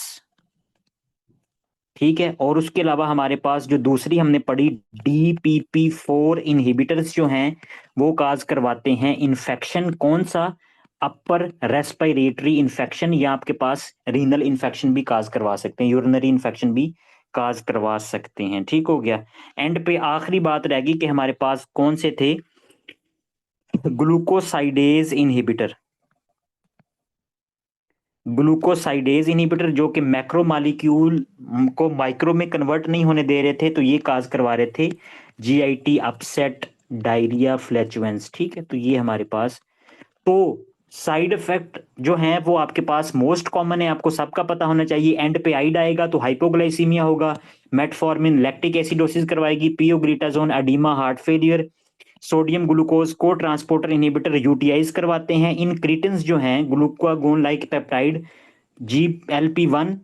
ठीक है, और उसके अलावा हमारे पास जो दूसरी हमने पढ़ी, DPP-4 इनहिबिटर्स जो हैं वो काज करवाते हैं इन्फेक्शन, कौन सा, अपर रेस्पिरेटरी इन्फेक्शन, या आपके पास रीनल इन्फेक्शन भी काज करवा सकते हैं, यूरिनरी इन्फेक्शन भी काज करवा सकते हैं। ठीक हो गया। एंड पे आखिरी बात रहेगी कि हमारे पास कौन से थे, ग्लूकोसाइडेज इनहिबिटर, ग्लूकोसाइडेज इनहिबिटर जो कि मैक्रो मालिक्यूल को माइक्रो में कन्वर्ट नहीं होने दे रहे थे तो ये काज करवा रहे थे GIT अपसेट, डायरिया, फ्लैचुलेंस। ठीक है, तो ये हमारे पास, तो साइड इफेक्ट जो हैं वो आपके पास मोस्ट कॉमन है, आपको सबका पता होना चाहिए। एंड पे आइड आएगा तो हाइपोग्लाइसीमिया होगा, मेटफॉर्मिन लैक्टिक एसिडोसिस करवाएगी, pioglitazone oedema, heart failure, sodium glucose को ट्रांसपोर्टर इनहिबिटर यूटीआईज करवाते हैं, इन क्रीटिन्स जो हैं glucagon like peptide, GLP-1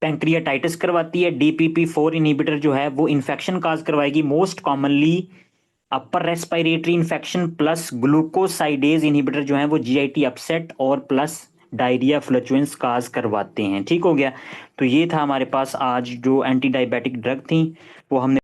pancreatitis करवाती है, DPP-4 इनहिबिटर जो है वो इन्फेक्शन काज करवाएगी, most commonly upper respiratory infection, plus glucosidase inhibitor जो है वो GIT अपसेट और प्लस डायरिया, फ्लचुएंस काज करवाते हैं। ठीक हो गया। तो ये था हमारे पास आज जो एंटी डायबिटिक ड्रग थी वो हमने